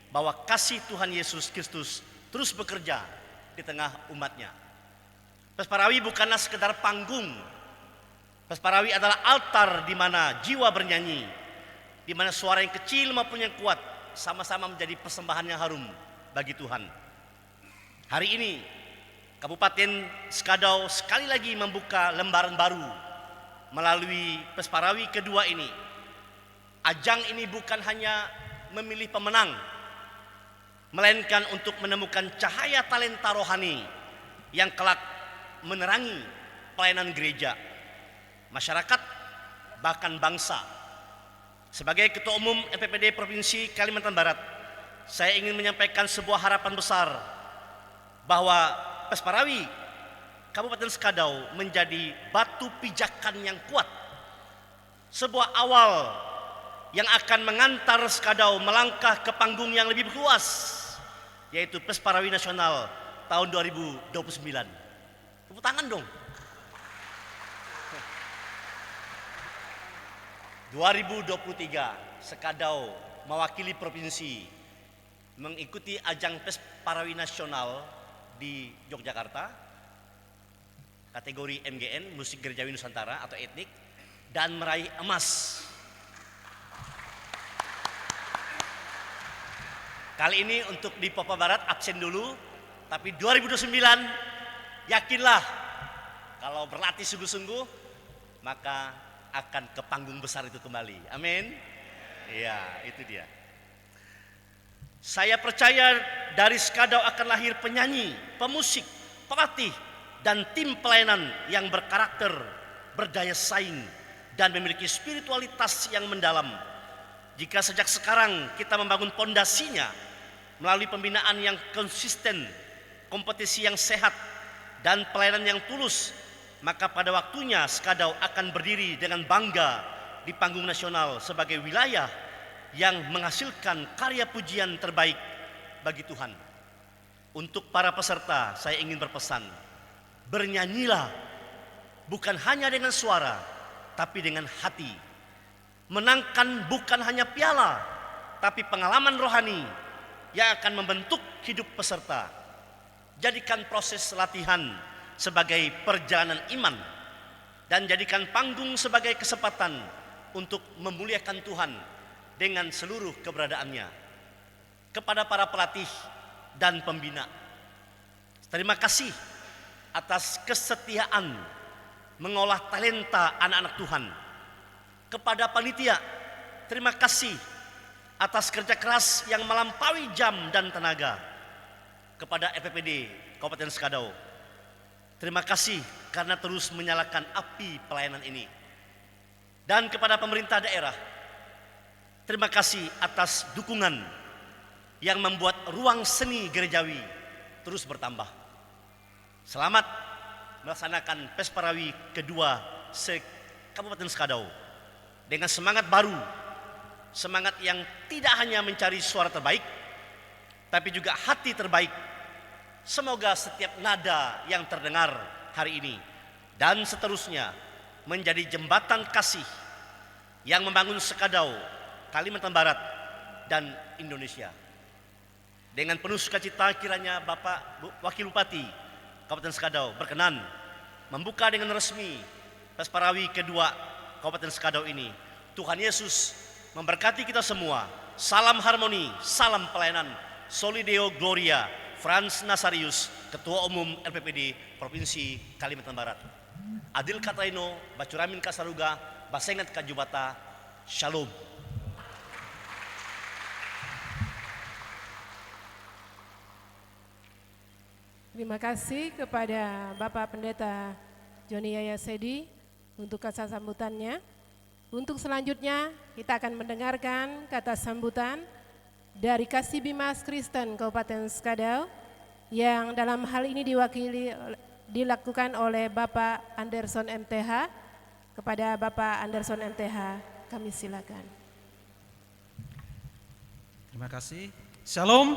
bahwa kasih Tuhan Yesus Kristus terus bekerja di tengah umatnya. Pesparawi bukanlah sekedar panggung. Pesparawi adalah altar di mana jiwa bernyanyi, di mana suara yang kecil maupun yang kuat sama-sama menjadi persembahan yang harum bagi Tuhan. Hari ini Kabupaten Skadau sekali lagi membuka lembaran baru melalui Pesparawi kedua ini. Ajang ini bukan hanya memilih pemenang, melainkan untuk menemukan cahaya talenta rohani yang kelak menerangi pelayanan gereja, masyarakat, bahkan bangsa. Sebagai Ketua Umum LPPD Provinsi Kalimantan Barat, saya ingin menyampaikan sebuah harapan besar bahwa Pesparawi Kabupaten Skadau menjadi batu pijakan yang kuat, sebuah awal yang akan mengantar Skadau melangkah ke panggung yang lebih luas, yaitu Pesparawi Nasional tahun 2029. Tepuk tangan dong. 2023 Skadau mewakili provinsi mengikuti ajang Pesparawi Nasional di Yogyakarta, kategori MGN, musik gerejawi Nusantara atau etnik, dan meraih emas. Kali ini untuk di Papua Barat absen dulu, tapi 2029 yakinlah kalau berlatih sungguh-sungguh maka akan ke panggung besar itu kembali. Amin. Iya, itu dia. Saya percaya dari Skadau akan lahir penyanyi, pemusik, pelatih, dan tim pelayanan yang berkarakter, berdaya saing, dan memiliki spiritualitas yang mendalam. Jika sejak sekarang kita membangun pondasinya melalui pembinaan yang konsisten, kompetisi yang sehat, dan pelayanan yang tulus, maka pada waktunya Skadau akan berdiri dengan bangga di panggung nasional sebagai wilayah yang menghasilkan karya pujian terbaik bagi Tuhan. Untuk para peserta, saya ingin berpesan, bernyanyilah bukan hanya dengan suara, tapi dengan hati. Menangkan bukan hanya piala, tapi pengalaman rohani yang akan membentuk hidup peserta. Jadikan proses latihan sebagai perjalanan iman, dan jadikan panggung sebagai kesempatan untuk memuliakan Tuhan dengan seluruh keberadaannya. Kepada para pelatih dan pembina, terima kasih atas kesetiaan mengolah talenta anak-anak Tuhan. Kepada panitia, terima kasih atas kerja keras yang melampaui jam dan tenaga kepada LPPD Kabupaten Skadau. Terima kasih karena terus menyalakan api pelayanan ini. Dan kepada pemerintah daerah, terima kasih atas dukungan yang membuat ruang seni gerejawi terus bertambah. Selamat melaksanakan Pesparawi kedua se-Kabupaten Skadau dengan semangat baru, semangat yang tidak hanya mencari suara terbaik, tapi juga hati terbaik. Semoga setiap nada yang terdengar hari ini dan seterusnya menjadi jembatan kasih yang membangun Skadau, Kalimantan Barat, dan Indonesia. Dengan penuh sukacita kiranya Bapak Wakil Bupati Kabupaten Skadau berkenan membuka dengan resmi Pesparawi kedua Kabupaten Skadau ini. Tuhan Yesus memberkati kita semua. Salam harmoni, salam pelayanan. Soli Deo Gloria. Frans Nasarius, Ketua Umum LPPD Provinsi Kalimantan Barat. Adil Katraino, Bacuramin Kasaruga, Basengat Kajubata. Shalom. Terima kasih kepada Bapak Pendeta Joni Yayasedi untuk kata sambutannya. Untuk selanjutnya kita akan mendengarkan kata sambutan dari Kasih Bimas Kristen Kabupaten Skadau yang dalam hal ini dilakukan oleh Bapak Anderson MTH. Kepada Bapak Anderson MTH kami silakan. Terima kasih. Shalom.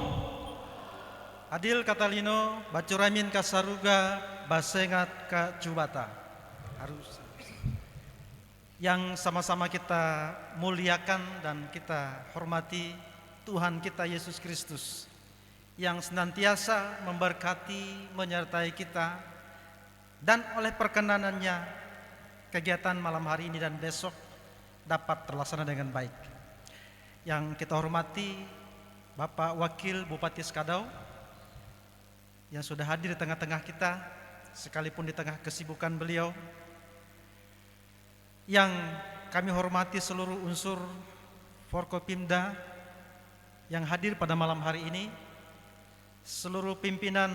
Adil Katalino, Bacuramin Kasaruga, Basengat Kajubata. Harus yang sama-sama kita muliakan dan kita hormati Tuhan kita Yesus Kristus yang senantiasa memberkati, menyertai kita, dan oleh perkenanannya kegiatan malam hari ini dan besok dapat terlaksana dengan baik. Yang kita hormati Bapak Wakil Bupati Skadau yang sudah hadir di tengah-tengah kita sekalipun di tengah kesibukan beliau. Yang kami hormati seluruh unsur Forkopimda yang hadir pada malam hari ini, seluruh pimpinan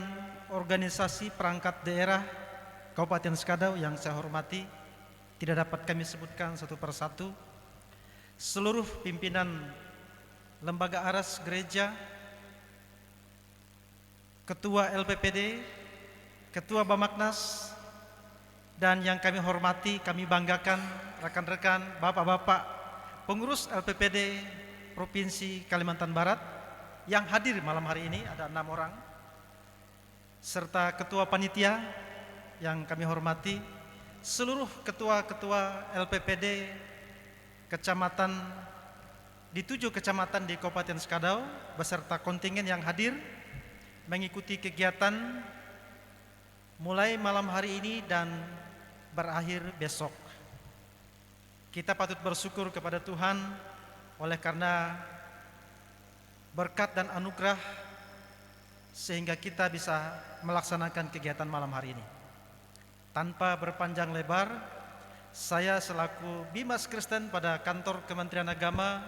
organisasi perangkat daerah Kabupaten Skadau yang saya hormati, tidak dapat kami sebutkan satu persatu, seluruh pimpinan lembaga aras gereja, Ketua LPPD, Ketua Bamaknas, dan yang kami hormati, kami banggakan rekan-rekan, bapak-bapak, pengurus LPPD Provinsi Kalimantan Barat yang hadir malam hari ini, ada 6 orang, serta Ketua Panitia yang kami hormati, seluruh ketua-ketua LPPD kecamatan di 7 kecamatan di Kabupaten Skadau beserta kontingen yang hadir mengikuti kegiatan mulai malam hari ini dan berakhir besok. Kita patut bersyukur kepada Tuhan oleh karena berkat dan anugerah sehingga kita bisa melaksanakan kegiatan malam hari ini. Tanpa berpanjang lebar, saya selaku Bimas Kristen pada kantor Kementerian Agama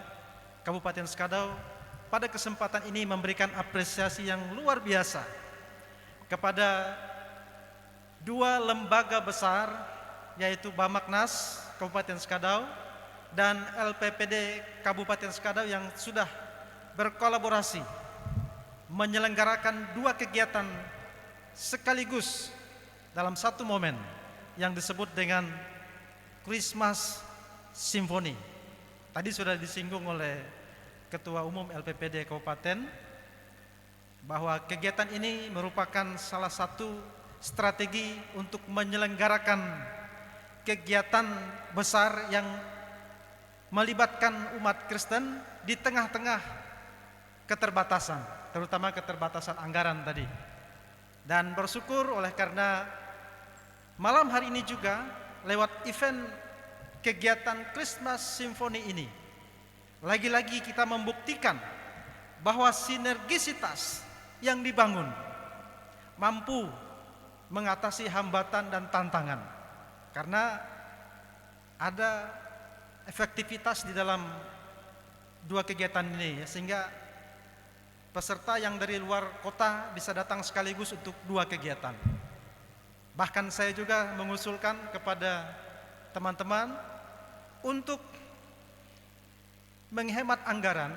Kabupaten Skadau pada kesempatan ini memberikan apresiasi yang luar biasa kepada 2 lembaga besar, yaitu Bamaknas Kabupaten Skadau dan LPPD Kabupaten Skadau yang sudah berkolaborasi menyelenggarakan 2 kegiatan sekaligus dalam satu momen yang disebut dengan Christmas Symphony. Tadi sudah disinggung oleh Ketua Umum LPPD Kabupaten bahwa kegiatan ini merupakan salah satu strategi untuk menyelenggarakan kegiatan besar yang melibatkan umat Kristen di tengah-tengah keterbatasan, terutama keterbatasan anggaran tadi. Dan bersyukur oleh karena malam hari ini juga lewat event kegiatan Christmas Symphony ini, lagi-lagi kita membuktikan bahwa sinergisitas yang dibangun mampu mengatasi hambatan dan tantangan, karena ada efektivitas di dalam dua kegiatan ini ya, sehingga peserta yang dari luar kota bisa datang sekaligus untuk dua kegiatan. Bahkan saya juga mengusulkan kepada teman-teman untuk menghemat anggaran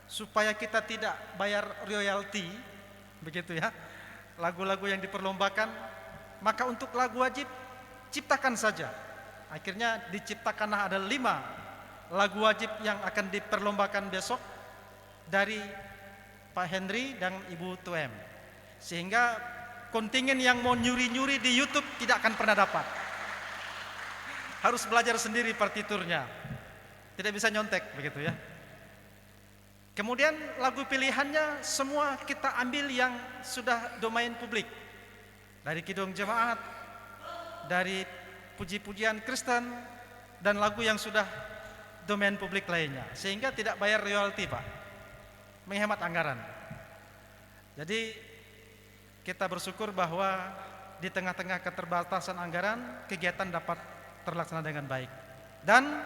supaya kita tidak bayar royalti, begitu ya, lagu-lagu yang diperlombakan. Maka untuk lagu wajib ciptakan saja. Akhirnya diciptakanlah ada 5 lagu wajib yang akan diperlombakan besok dari Pak Henry dan Ibu Tuem, sehingga kontingen yang mau nyuri-nyuri di YouTube tidak akan pernah dapat. Harus belajar sendiri partiturnya, tidak bisa nyontek, begitu ya. Kemudian lagu pilihannya semua kita ambil yang sudah domain publik, dari kidung jemaat, dari puji-pujian Kristen, dan lagu yang sudah domain publik lainnya, sehingga tidak bayar royalti, Pak, menghemat anggaran. Jadi kita bersyukur bahwa di tengah-tengah keterbatasan anggaran, kegiatan dapat terlaksana dengan baik. Dan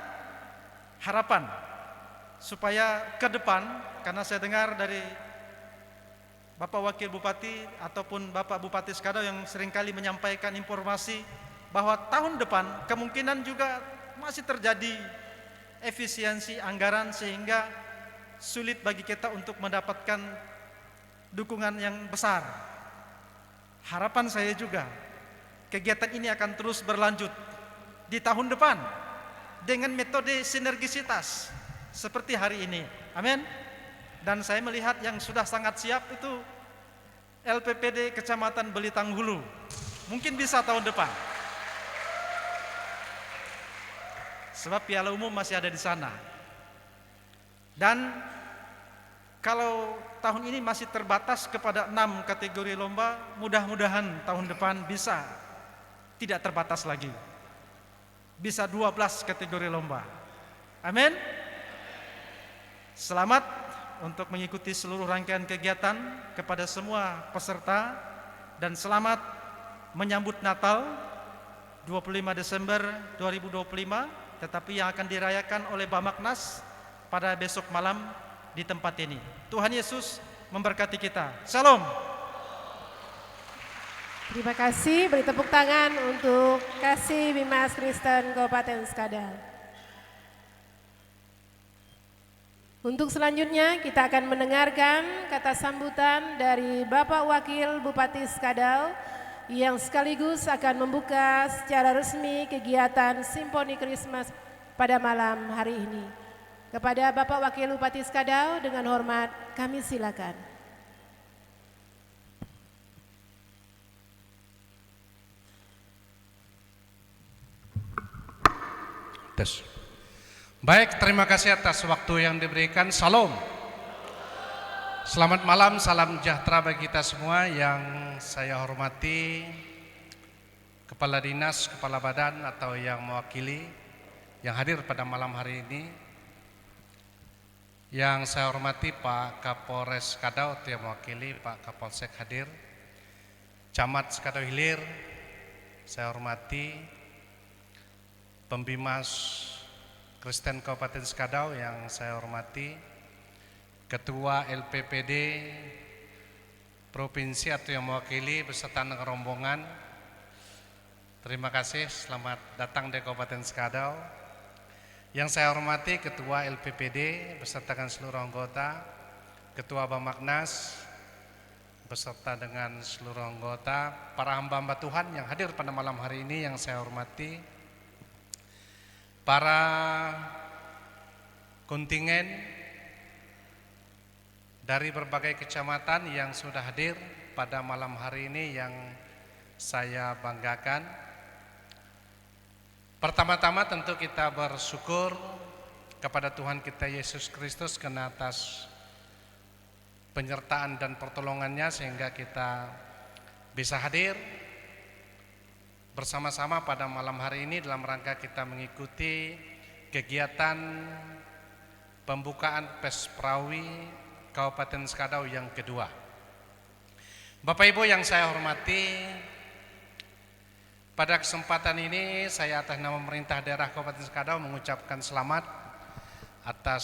harapan supaya ke depan, karena saya dengar dari Bapak Wakil Bupati ataupun Bapak Bupati Skadau yang seringkali menyampaikan informasi bahwa tahun depan kemungkinan juga masih terjadi efisiensi anggaran sehingga sulit bagi kita untuk mendapatkan dukungan yang besar. Harapan saya juga kegiatan ini akan terus berlanjut di tahun depan dengan metode sinergisitas seperti hari ini. Amin. Dan saya melihat yang sudah sangat siap itu LPPD Kecamatan Belitang Hulu. Mungkin bisa tahun depan, sebab piala umum masih ada di sana. Dan kalau tahun ini masih terbatas kepada 6 kategori lomba, mudah-mudahan tahun depan bisa tidak terbatas lagi, bisa 12 kategori lomba. Amin. Selamat untuk mengikuti seluruh rangkaian kegiatan kepada semua peserta, dan selamat menyambut Natal 25 Desember 2025, tetapi yang akan dirayakan oleh Bamaknas pada besok malam di tempat ini. Tuhan Yesus memberkati kita. Shalom. Terima kasih, beri tepuk tangan untuk Kasih Bimas Kristen Kabupaten Skadau. Untuk selanjutnya kita akan mendengarkan kata sambutan dari Bapak Wakil Bupati Skadau yang sekaligus akan membuka secara resmi kegiatan Simponi Christmas pada malam hari ini. Kepada Bapak Wakil Bupati Skadau dengan hormat kami silakan. Tes. Baik, terima kasih atas waktu yang diberikan. Salam. Selamat malam, salam sejahtera bagi kita semua. Yang saya hormati Kepala Dinas, Kepala Badan atau yang mewakili yang hadir pada malam hari ini. Yang saya hormati Pak Kapolres Skadau yang mewakili, Pak Kapolsek hadir, Camat Skadau Hilir, saya hormati Pembimas Kristen Kabupaten Skadau yang saya hormati, Ketua LPPD Provinsi atau yang mewakili beserta dengan rombongan. Terima kasih, selamat datang di Kabupaten Skadau. Yang saya hormati Ketua LPPD beserta dengan seluruh anggota, Ketua Bamaknas beserta dengan seluruh anggota, para hamba-hamba Tuhan yang hadir pada malam hari ini yang saya hormati, para kontingen dari berbagai kecamatan yang sudah hadir pada malam hari ini yang saya banggakan. Pertama-tama tentu kita bersyukur kepada Tuhan kita Yesus Kristus karena atas penyertaan dan pertolongannya sehingga kita bisa hadir bersama-sama pada malam hari ini dalam rangka kita mengikuti kegiatan pembukaan Pesperawi Kabupaten Skadau yang kedua. Bapak Ibu yang saya hormati, pada kesempatan ini saya atas nama pemerintah daerah Kabupaten Skadau mengucapkan selamat atas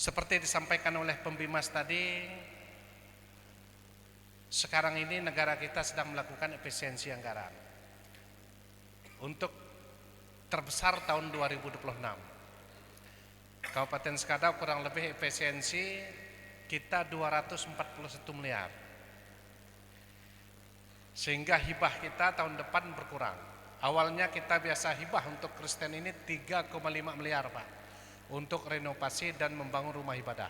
Seperti disampaikan oleh pembimas tadi, sekarang ini negara kita sedang melakukan efisiensi anggaran untuk terbesar tahun 2026. Kabupaten Skadau kurang lebih efisiensi kita 241 miliar. Sehingga hibah kita tahun depan berkurang. Awalnya kita biasa hibah untuk Kristen ini 3,5 miliar Pak, untuk renovasi dan membangun rumah ibadah.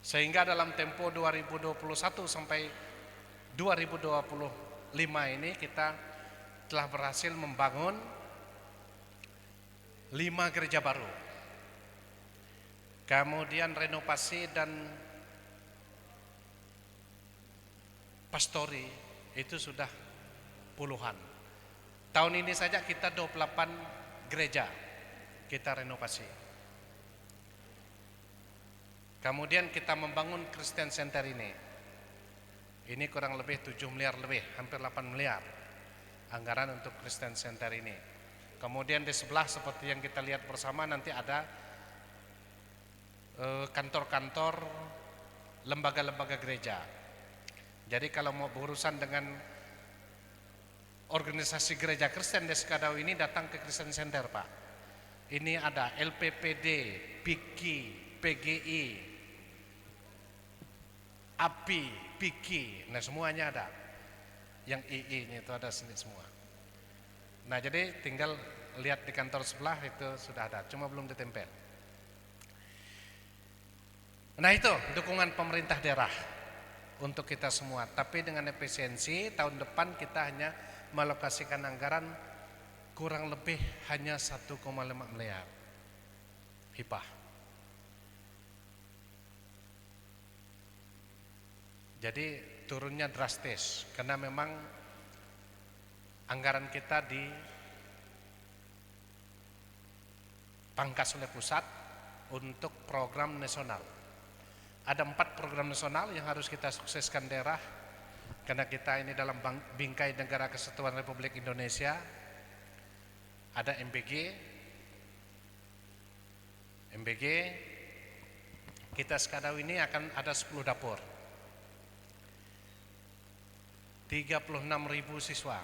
Sehingga dalam tempo 2021 sampai 2025 ini kita telah berhasil membangun 5 gereja baru. Kemudian renovasi dan pastori itu sudah puluhan. Tahun ini saja kita 28 gereja kita renovasi. Kemudian kita membangun Christian Center ini. Ini kurang lebih 7 miliar lebih, hampir 8 miliar anggaran untuk Christian Center ini. Kemudian di sebelah seperti yang kita lihat bersama nanti ada kantor-kantor lembaga-lembaga gereja. Jadi kalau mau berurusan dengan organisasi gereja Kristen di Skadau ini, datang ke Christian Center Pak. Ini ada LPPD, PIKI, PGI, API, PIKI, nah semuanya ada. Yang II ini itu ada sini semua. Nah jadi tinggal lihat di kantor sebelah itu sudah ada, cuma belum ditempel. Nah itu dukungan pemerintah daerah untuk kita semua. Tapi dengan efisiensi tahun depan kita hanya melokasikan anggaran kurang lebih hanya 1,5 miliar hibah. Jadi turunnya drastis karena memang anggaran kita dipangkas oleh pusat untuk program nasional. Ada 4 program nasional yang harus kita sukseskan daerah karena kita ini dalam bingkai Negara Kesatuan Republik Indonesia. Ada MBG kita Skadau ini akan ada 10 dapur, 36.000 siswa.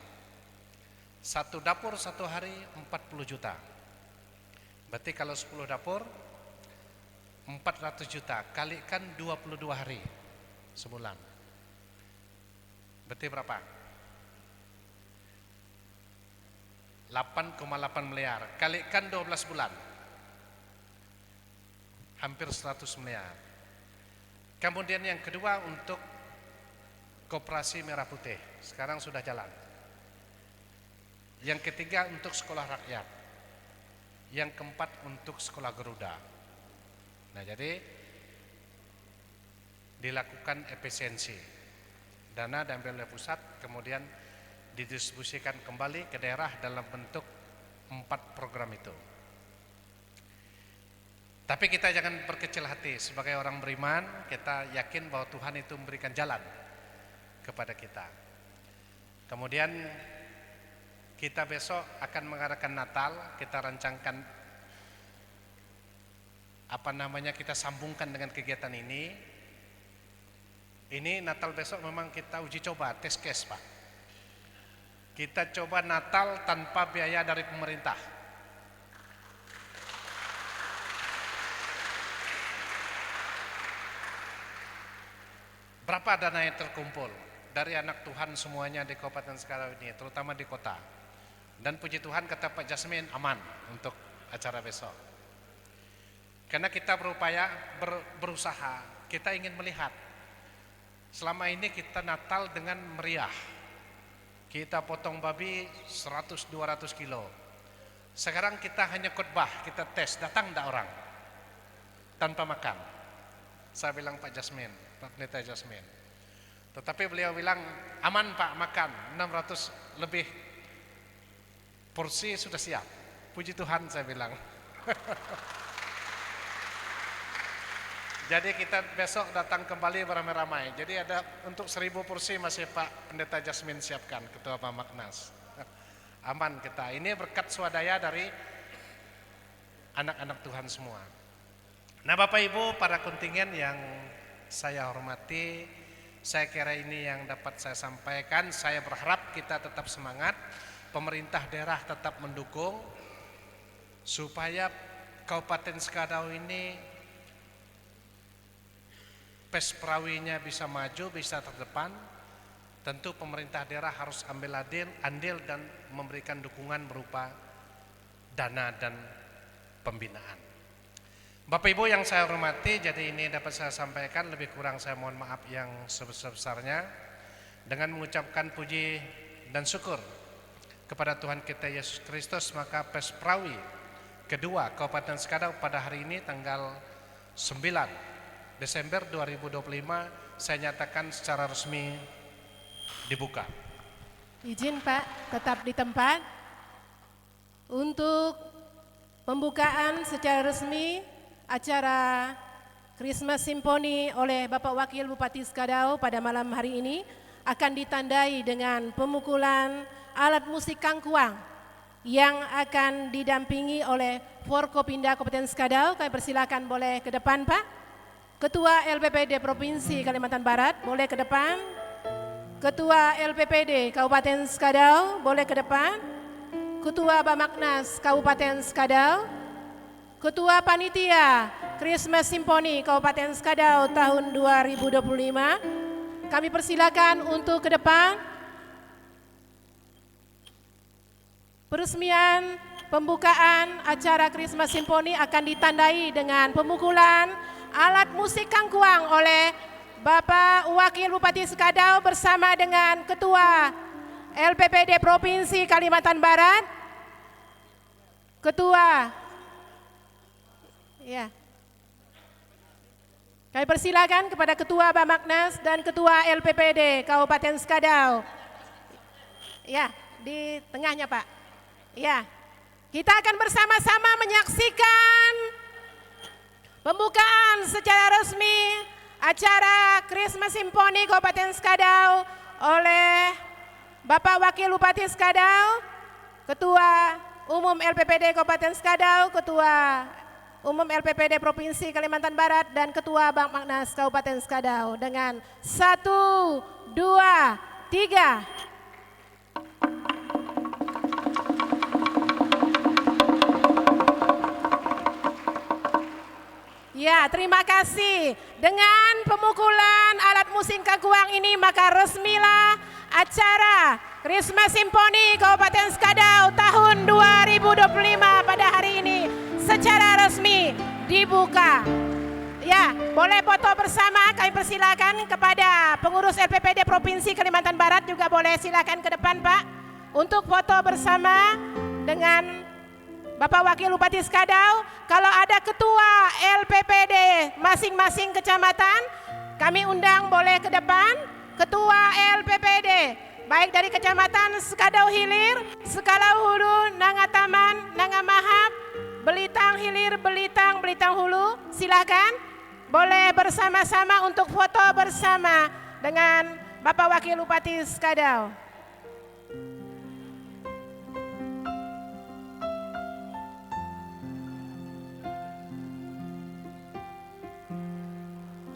Satu dapur satu hari 40 juta. Berarti kalau 10 dapur 400 juta kalikan 22 hari sebulan. Berarti berapa? 8,8 miliar kalikan 12 bulan. Hampir 100 miliar. Kemudian yang kedua untuk Koperasi Merah Putih, sekarang sudah jalan. Yang ketiga untuk sekolah rakyat. Yang keempat untuk sekolah Garuda. Nah jadi dilakukan efisiensi. Dana diambil oleh pusat kemudian didistribusikan kembali ke daerah dalam bentuk 4 program itu. Tapi kita jangan berkecil hati. Sebagai orang beriman kita yakin bahwa Tuhan itu memberikan jalan kepada kita. Kemudian kita besok akan mengadakan Natal. Kita rancangkan kita sambungkan dengan kegiatan ini. Ini Natal besok memang kita uji coba, test case Pak. Kita coba Natal tanpa biaya dari pemerintah. Berapa dana yang terkumpul dari anak Tuhan semuanya di Kabupaten Skadau ini, terutama di kota. Dan puji Tuhan kata Pak Jasmin aman untuk acara besok. Karena kita berusaha, kita ingin melihat. Selama ini kita Natal dengan meriah. Kita potong babi 100-200 kilo. Sekarang kita hanya khotbah, kita tes, datang enggak orang tanpa makan. Saya bilang Pak Jasmin, Pak Pendeta Jasmin. Tetapi beliau bilang aman Pak, makan 600 lebih porsi sudah siap. Puji Tuhan saya bilang. Jadi kita besok datang kembali beramai-ramai. Jadi ada untuk 1000 porsi masih Pak Pendeta Jasmin siapkan, Ketua Pak Maknas. Aman kita. Ini berkat swadaya dari anak-anak Tuhan semua. Nah Bapak Ibu, para kontingen yang saya hormati, saya kira ini yang dapat saya sampaikan. Saya berharap kita tetap semangat, pemerintah daerah tetap mendukung supaya Kabupaten Skadau ini Pesperawinya bisa maju, bisa terdepan. Tentu pemerintah daerah harus ambil andil dan memberikan dukungan berupa dana dan pembinaan. Bapak Ibu yang saya hormati, jadi ini dapat saya sampaikan, lebih kurang saya mohon maaf yang sebesar-besarnya. Dengan mengucapkan puji dan syukur kepada Tuhan kita Yesus Kristus, maka Pesperawi kedua Kabupaten Skadau pada hari ini tanggal 9 Desember 2025 saya nyatakan secara resmi dibuka. Izin Pak, tetap di tempat. Untuk pembukaan secara resmi acara Christmas Symphony oleh Bapak Wakil Bupati Skadau pada malam hari ini akan ditandai dengan pemukulan alat musik kangkuang yang akan didampingi oleh Forkopimda Kabupaten Skadau. Kami persilakan boleh ke depan Pak. Ketua LPPD Provinsi Kalimantan Barat boleh ke depan. Ketua LPPD Kabupaten Skadau boleh ke depan. Ketua Bamaknas Kabupaten Skadau. Ketua Panitia Christmas Symphony Kabupaten Skadau tahun 2025. Kami persilakan untuk ke depan. Peresmian pembukaan acara Christmas Symphony akan ditandai dengan pemukulan alat musik kangkuang oleh Bapak Wakil Bupati Skadau bersama dengan Ketua LPPD Provinsi Kalimantan Barat, Ketua, ya, kami persilakan kepada Ketua Bamaknas dan Ketua LPPD Kabupaten Skadau. Ya, di tengahnya Pak. Ya, kita akan bersama-sama menyaksikan pembukaan secara resmi acara Christmas Symphony Kabupaten Skadau oleh Bapak Wakil Bupati Skadau, Ketua Umum LPPD Kabupaten Skadau, Ketua Umum LPPD Provinsi Kalimantan Barat, dan Ketua Bamaknas Kabupaten Skadau dengan 1, 2, 3. Ya, terima kasih. Dengan pemukulan alat musik kangkuang ini maka resmilah acara Christmas Symphony Kabupaten Skadau tahun 2025 pada hari ini secara resmi dibuka. Ya, boleh foto bersama, kami persilakan kepada pengurus LPPD Provinsi Kalimantan Barat juga boleh silakan ke depan Pak untuk foto bersama dengan Bapak Wakil Bupati Skadau. Kalau ada ketua LPPD masing-masing kecamatan, kami undang boleh ke depan. Ketua LPPD baik dari kecamatan Skadau Hilir, Skalau Hulu, Nangataman, Nangamahap, Belitang Hilir, Belitang Hulu, silakan boleh bersama-sama untuk foto bersama dengan Bapak Wakil Bupati Skadau.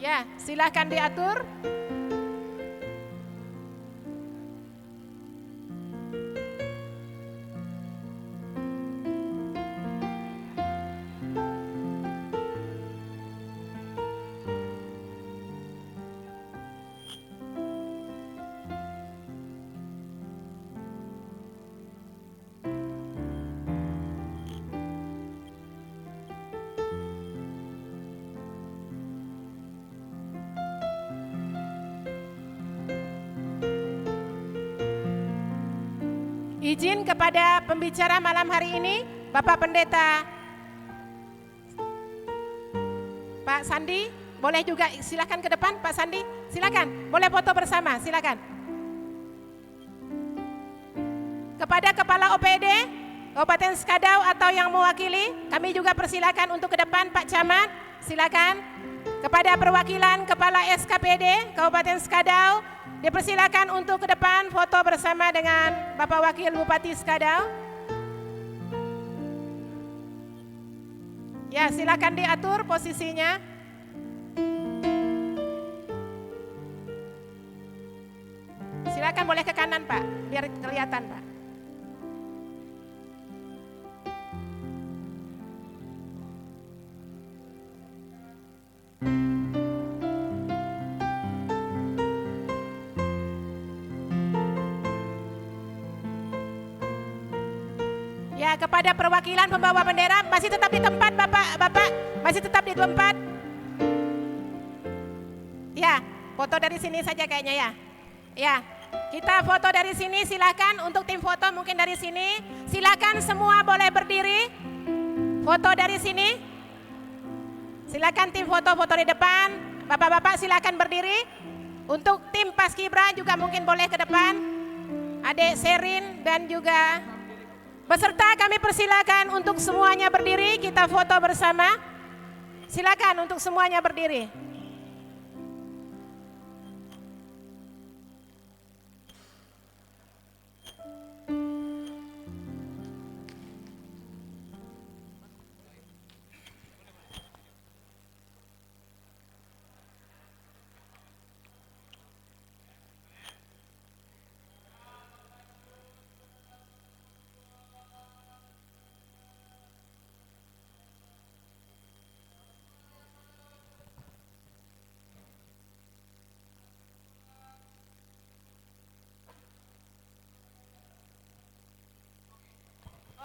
Ya, silakan diatur. Izin kepada pembicara malam hari ini, Bapak Pendeta Pak Sandi, boleh juga silakan ke depan Pak Sandi, silakan, boleh foto bersama, silakan. Kepada Kepala OPD Kabupaten Skadau atau yang mewakili, kami juga persilakan untuk ke depan Pak Camat, silakan. Kepada perwakilan Kepala SKPD Kabupaten Skadau, dipersilakan untuk ke depan foto bersama dengan Bapak Wakil Bupati Skadau. Ya, silakan diatur posisinya. Silakan boleh ke kanan, Pak, biar kelihatan, Pak. Ya, kepada perwakilan pembawa bendera masih tetap di tempat, Bapak, masih tetap di tempat. Ya, foto dari sini saja kayaknya ya. Ya, kita foto dari sini, silakan untuk tim foto mungkin dari sini. Silakan semua boleh berdiri. Foto dari sini. Silakan tim foto-foto di depan. Bapak-bapak silakan berdiri. Untuk tim Paskibra juga mungkin boleh ke depan. Adik Sherin dan juga peserta kami persilakan untuk semuanya berdiri, kita foto bersama. Silakan untuk semuanya berdiri.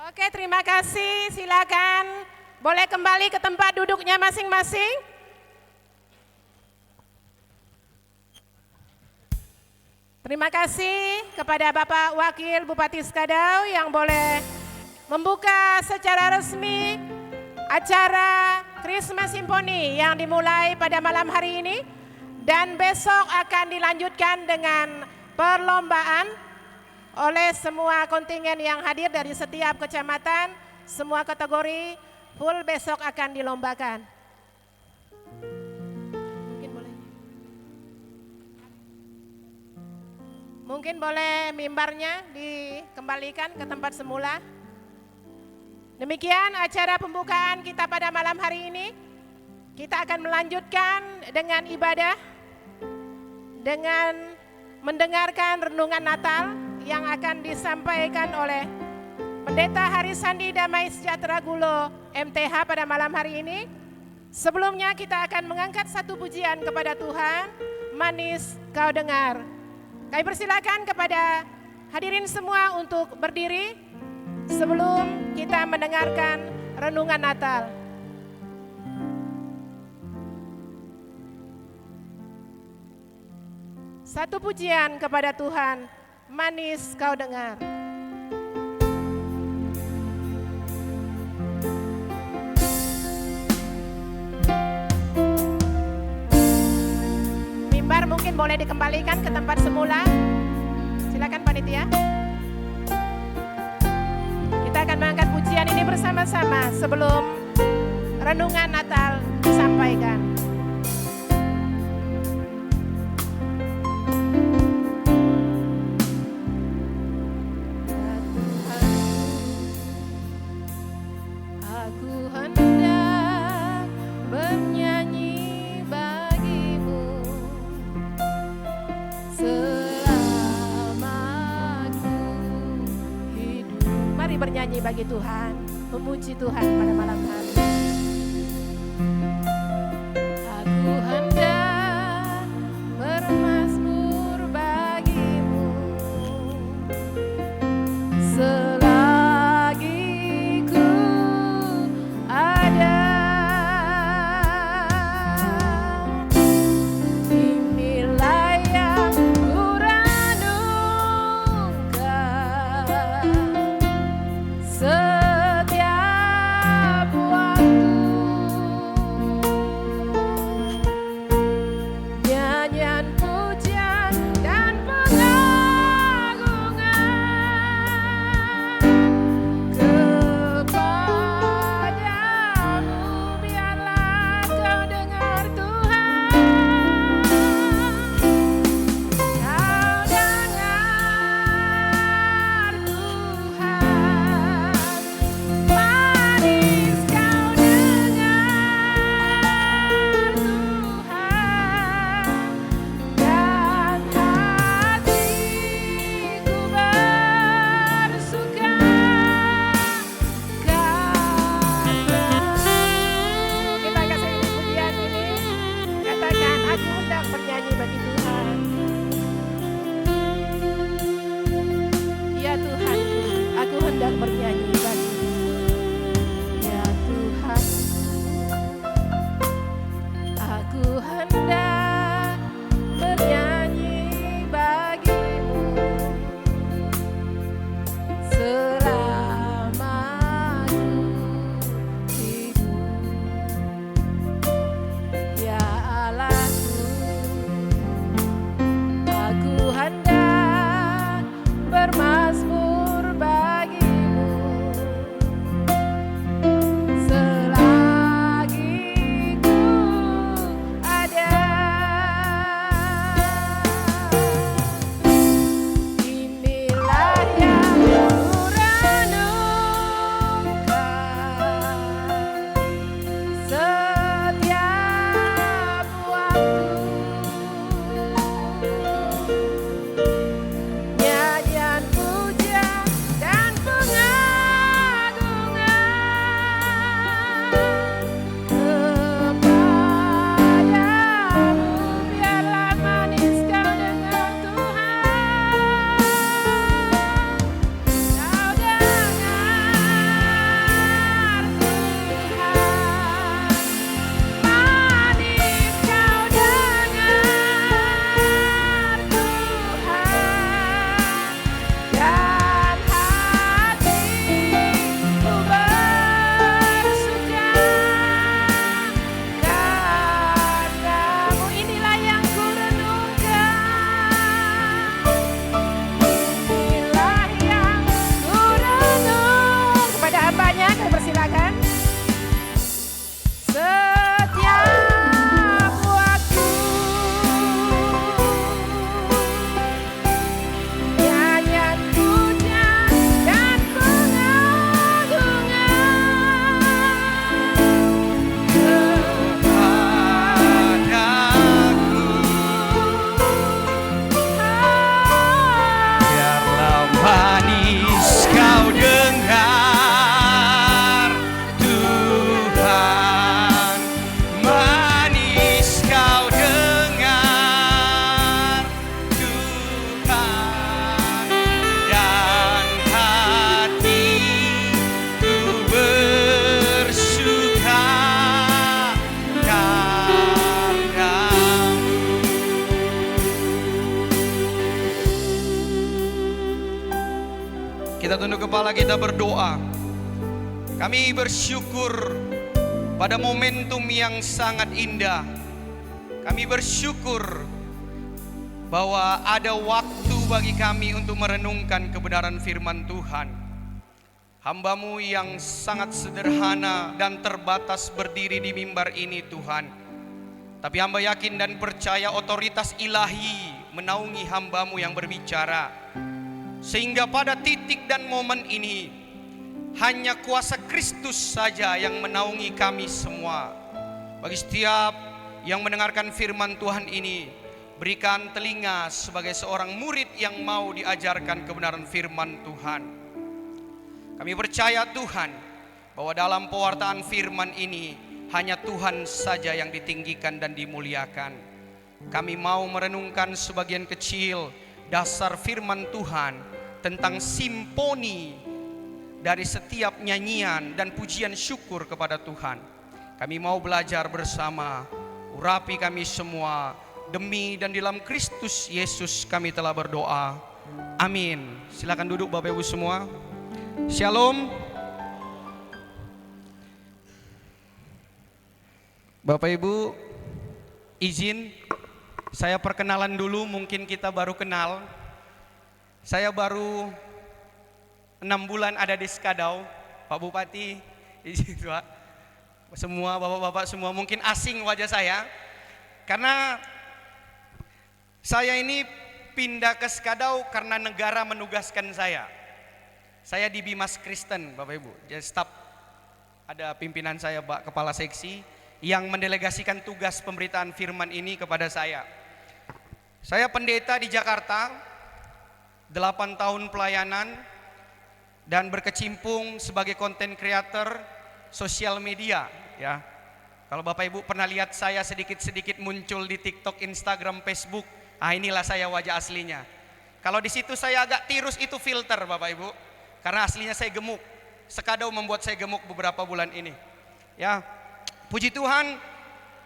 Oke, terima kasih. Silakan boleh kembali ke tempat duduknya masing-masing. Terima kasih kepada Bapak Wakil Bupati Skadau yang boleh membuka secara resmi acara Christmas Symphony yang dimulai pada malam hari ini dan besok akan dilanjutkan dengan perlombaan oleh semua kontingen yang hadir dari setiap kecamatan, semua kategori full besok akan dilombakan. Mungkin boleh mimbarnya dikembalikan ke tempat semula. Demikian acara pembukaan kita pada malam hari ini. Kita akan melanjutkan dengan ibadah, dengan mendengarkan renungan Natal yang akan disampaikan oleh Pendeta Harisandi Damai Sejahtera Gulo MTH pada malam hari ini. Sebelumnya kita akan mengangkat satu pujian kepada Tuhan, Manis Kau Dengar. Kami persilakan kepada hadirin semua untuk berdiri sebelum kita mendengarkan renungan Natal. Satu pujian kepada Tuhan, Manis Kau Dengar. Mimbar mungkin boleh dikembalikan ke tempat semula. Silakan panitia. Kita akan mengangkat pujian ini bersama-sama sebelum renungan Natal disampaikan. Bernyanyi bagi Tuhan, memuji Tuhan pada malam hari. Aku hendak bermazmur bagimu selagi ku ada. Inilah yang ku renungkan setiap waktu. Kita tunduk kepala, kita berdoa. Kami bersyukur pada momentum yang sangat indah. Kami bersyukur bahwa ada waktu bagi kami untuk merenungkan kebenaran firman Tuhan. Hamba-Mu yang sangat sederhana dan terbatas berdiri di mimbar ini Tuhan. Tapi hamba yakin dan percaya otoritas ilahi menaungi hamba-Mu yang berbicara. Sehingga pada titik dan momen ini hanya kuasa Kristus saja yang menaungi kami semua. Bagi setiap yang mendengarkan firman Tuhan ini, berikan telinga sebagai seorang murid yang mau diajarkan kebenaran firman Tuhan. Kami percaya Tuhan bahwa dalam pewartaan firman ini hanya Tuhan saja yang ditinggikan dan dimuliakan. Kami mau merenungkan sebagian kecil dasar firman Tuhan tentang simponi dari setiap nyanyian dan pujian syukur kepada Tuhan. Kami mau belajar bersama. Urapi kami semua, demi dan di dalam Kristus Yesus kami telah berdoa. Amin. Silakan duduk Bapak Ibu semua. Shalom. Bapak Ibu, izin saya perkenalan dulu, mungkin kita baru kenal. Saya baru 6 bulan ada di Skadau. Pak Bupati, izin Pak. Semua bapak-bapak semua mungkin asing wajah saya, karena saya ini pindah ke Skadau karena negara menugaskan saya. Saya di Bimas Kristen Bapak Ibu, jadi staf, ada pimpinan saya Pak Kepala Seksi yang mendelegasikan tugas pemberitaan firman ini kepada saya. Saya pendeta di Jakarta, 8 tahun pelayanan dan berkecimpung sebagai content creator sosial media ya. Kalau Bapak Ibu pernah lihat saya sedikit-sedikit muncul di TikTok, Instagram, Facebook, inilah saya wajah aslinya. Kalau di situ saya agak tirus itu filter Bapak Ibu, karena aslinya saya gemuk. Skadau membuat saya gemuk beberapa bulan ini. Ya, puji Tuhan,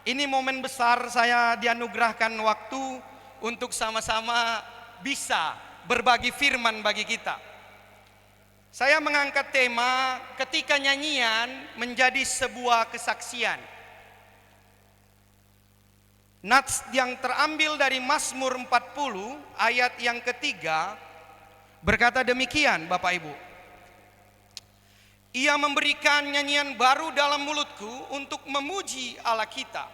ini momen besar saya dianugerahkan waktu untuk sama-sama bisa berbagi firman bagi kita. Saya mengangkat tema ketika nyanyian menjadi sebuah kesaksian. Nats yang terambil dari Mazmur 40 ayat yang ketiga berkata demikian Bapak Ibu. Ia memberikan nyanyian baru dalam mulutku untuk memuji Allah kita.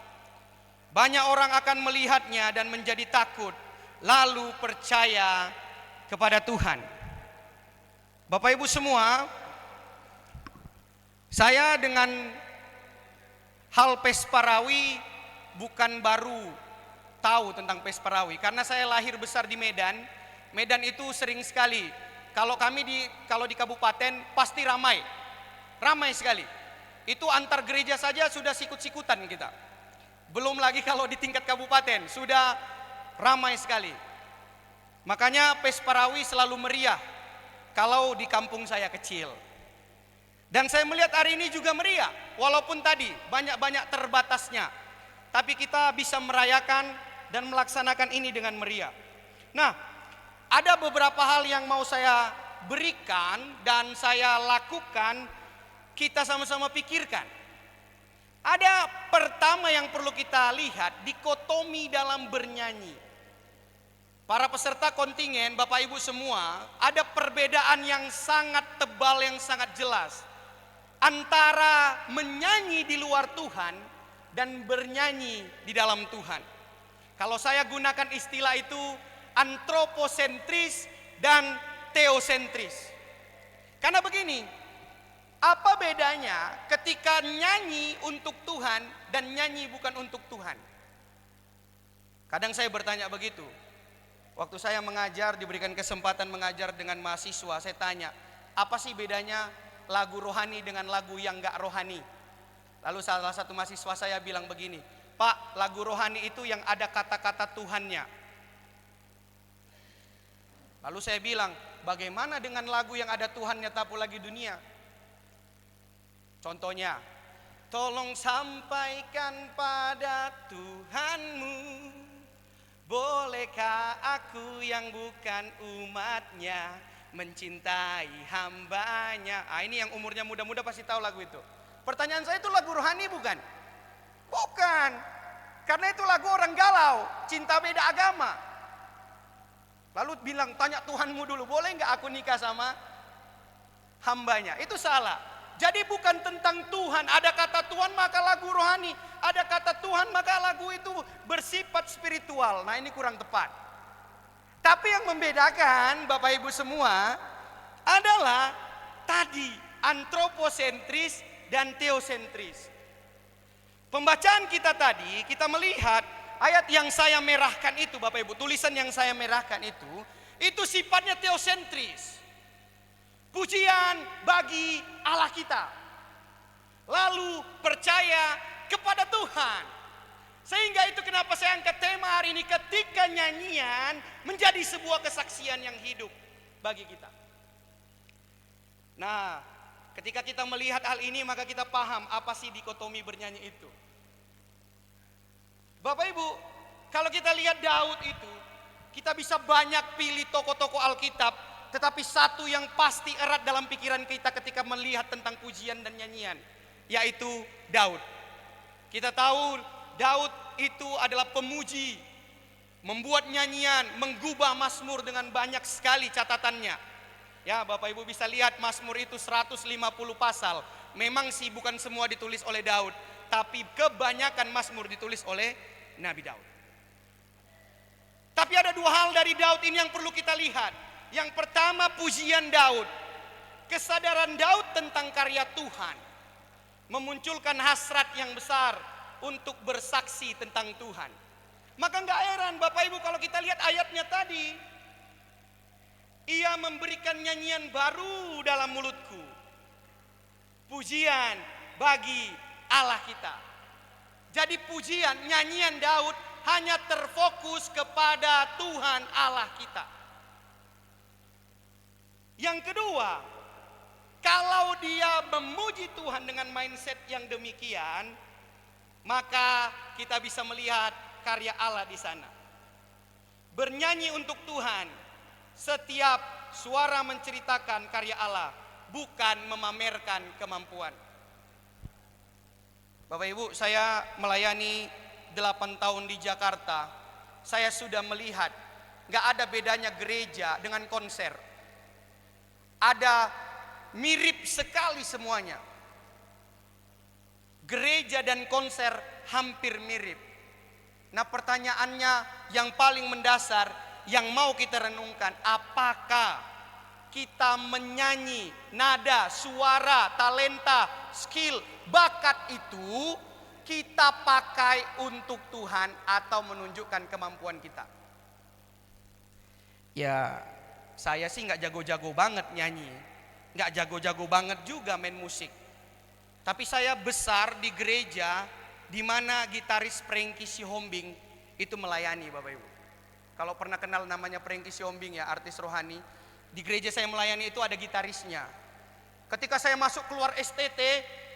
Banyak orang akan melihatnya dan menjadi takut, lalu percaya kepada Tuhan. Bapak Ibu semua, saya dengan hal Pesparawi bukan baru tahu tentang Pesparawi, karena saya lahir besar di Medan. Medan itu sering sekali, kalau di kabupaten pasti ramai sekali. Itu antar gereja saja sudah sikut-sikutan kita. Belum lagi kalau di tingkat kabupaten sudah ramai sekali. Makanya Pesparawi selalu meriah kalau di kampung saya kecil. Dan saya melihat hari ini juga meriah, walaupun tadi banyak-banyak terbatasnya, tapi kita bisa merayakan dan melaksanakan ini dengan meriah. Nah, ada beberapa hal yang mau saya berikan dan saya lakukan, kita sama-sama pikirkan. Ada pertama yang perlu kita lihat, dikotomi dalam bernyanyi. Para peserta kontingen, Bapak Ibu semua, ada perbedaan yang sangat tebal, yang sangat jelas antara menyanyi di luar Tuhan dan bernyanyi di dalam Tuhan. Kalau saya gunakan istilah itu antroposentris dan teosentris. Karena begini, apa bedanya ketika nyanyi untuk Tuhan dan nyanyi bukan untuk Tuhan? Kadang saya bertanya begitu. Waktu saya mengajar, diberikan kesempatan mengajar dengan mahasiswa, saya tanya, apa sih bedanya lagu rohani dengan lagu yang gak rohani? Lalu salah satu mahasiswa saya bilang begini, Pak, lagu rohani itu yang ada kata-kata Tuhannya. Lalu saya bilang, bagaimana dengan lagu yang ada Tuhannya tapi lagi dunia? Contohnya, tolong sampaikan pada Tuhanmu, bolehkah aku yang bukan umatnya mencintai hambanya. Ini yang umurnya muda-muda pasti tahu lagu itu. Pertanyaan saya, itu lagu rohani bukan? Bukan. Karena itu lagu orang galau, cinta beda agama. Lalu bilang, tanya Tuhanmu dulu, boleh nggak aku nikah sama hambanya? Itu salah. Jadi bukan tentang Tuhan. Ada kata Tuhan maka lagu rohani. Ada kata Tuhan maka lagu itu bersifat spiritual. Nah, ini kurang tepat. Tapi yang membedakan Bapak Ibu semua adalah tadi antroposentris dan teosentris. Pembacaan kita tadi, kita melihat ayat yang saya merahkan itu, Bapak Ibu, tulisan yang saya merahkan itu sifatnya teosentris. Pujian bagi Allah kita. Lalu percaya kepada Tuhan. Sehingga itu kenapa saya angkat tema hari ini, ketika nyanyian menjadi sebuah kesaksian yang hidup bagi kita. Nah, ketika kita melihat hal ini maka kita paham apa sih dikotomi bernyanyi itu. Bapak Ibu, kalau kita lihat Daud itu, kita bisa banyak pilih tokoh-tokoh Alkitab, tetapi satu yang pasti erat dalam pikiran kita ketika melihat tentang pujian dan nyanyian, yaitu Daud. Kita tahu Daud itu adalah pemuji, membuat nyanyian, menggubah Mazmur dengan banyak sekali catatannya. Ya, Bapak Ibu bisa lihat Mazmur itu 150 pasal. Memang sih bukan semua ditulis oleh Daud, tapi kebanyakan Mazmur ditulis oleh Nabi Daud. Tapi ada dua hal dari Daud ini yang perlu kita lihat. Yang pertama, pujian Daud. Kesadaran Daud tentang karya Tuhan memunculkan hasrat yang besar untuk bersaksi tentang Tuhan. Maka enggak heran Bapak Ibu kalau kita lihat ayatnya tadi. Ia memberikan nyanyian baru dalam mulutku. Pujian bagi Allah kita. Jadi pujian, nyanyian Daud hanya terfokus kepada Tuhan Allah kita. Yang kedua, kalau dia memuji Tuhan dengan mindset yang demikian, maka kita bisa melihat karya Allah di sana. Bernyanyi untuk Tuhan, setiap suara menceritakan karya Allah, bukan memamerkan kemampuan. Bapak Ibu, saya melayani 8 tahun di Jakarta. Saya sudah melihat gak ada bedanya gereja dengan konser. Ada mirip sekali semuanya. Gereja dan konser hampir mirip. Nah, pertanyaannya yang paling mendasar yang mau kita renungkan, apakah kita menyanyi, nada, suara, talenta, skill, bakat itu kita pakai untuk Tuhan atau menunjukkan kemampuan kita? Ya, saya sih nggak jago-jago banget nyanyi, nggak jago-jago banget juga main musik. Tapi saya besar di gereja di mana gitaris Prengki Sihombing itu melayani, Bapak Ibu. Kalau pernah kenal namanya Prengki Sihombing ya, artis rohani. Di gereja saya melayani itu ada gitarisnya. Ketika saya masuk keluar STT,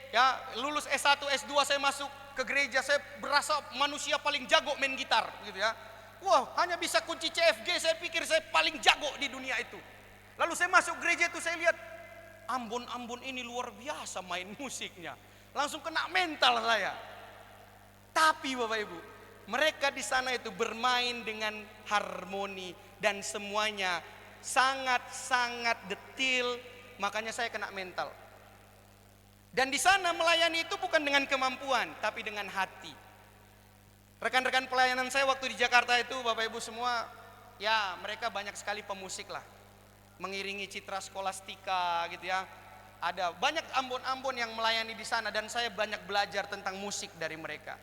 ya lulus S1, S2 saya masuk ke gereja, saya berasa manusia paling jago main gitar gitu ya. Wah, hanya bisa kunci CFG, saya pikir saya paling jago di dunia itu. Lalu saya masuk gereja itu, saya lihat Ambon-Ambon ini luar biasa main musiknya. Langsung kena mental saya. Tapi Bapak Ibu, mereka di sana itu bermain dengan harmoni dan semuanya sangat-sangat detil, makanya saya kena mental. Dan di sana melayani itu bukan dengan kemampuan, tapi dengan hati. Rekan-rekan pelayanan saya waktu di Jakarta itu, Bapak Ibu semua, ya mereka banyak sekali pemusik lah, mengiringi Citra Skolastika gitu ya. Ada banyak Ambon-Ambon yang melayani di sana dan saya banyak belajar tentang musik dari mereka.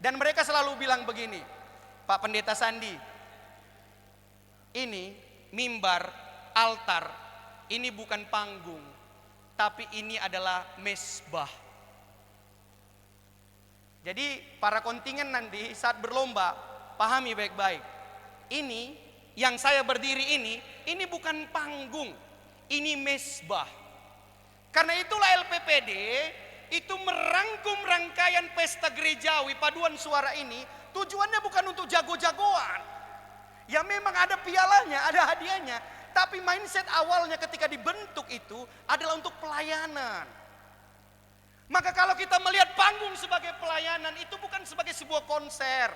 Dan mereka selalu bilang begini, Pak Pendeta Sandi, ini mimbar, altar, ini bukan panggung, tapi ini adalah mesbah. Jadi para kontingen nanti saat berlomba, pahami baik-baik. Ini yang saya berdiri ini bukan panggung, ini mesbah. Karena itulah LPPD itu merangkum rangkaian pesta gerejawi paduan suara ini, tujuannya bukan untuk jago-jagoan. Ya memang ada pialanya, ada hadiahnya, Tapi mindset awalnya ketika dibentuk itu adalah untuk pelayanan. Maka kalau kita melihat panggung sebagai pelayanan, itu bukan sebagai sebuah konser,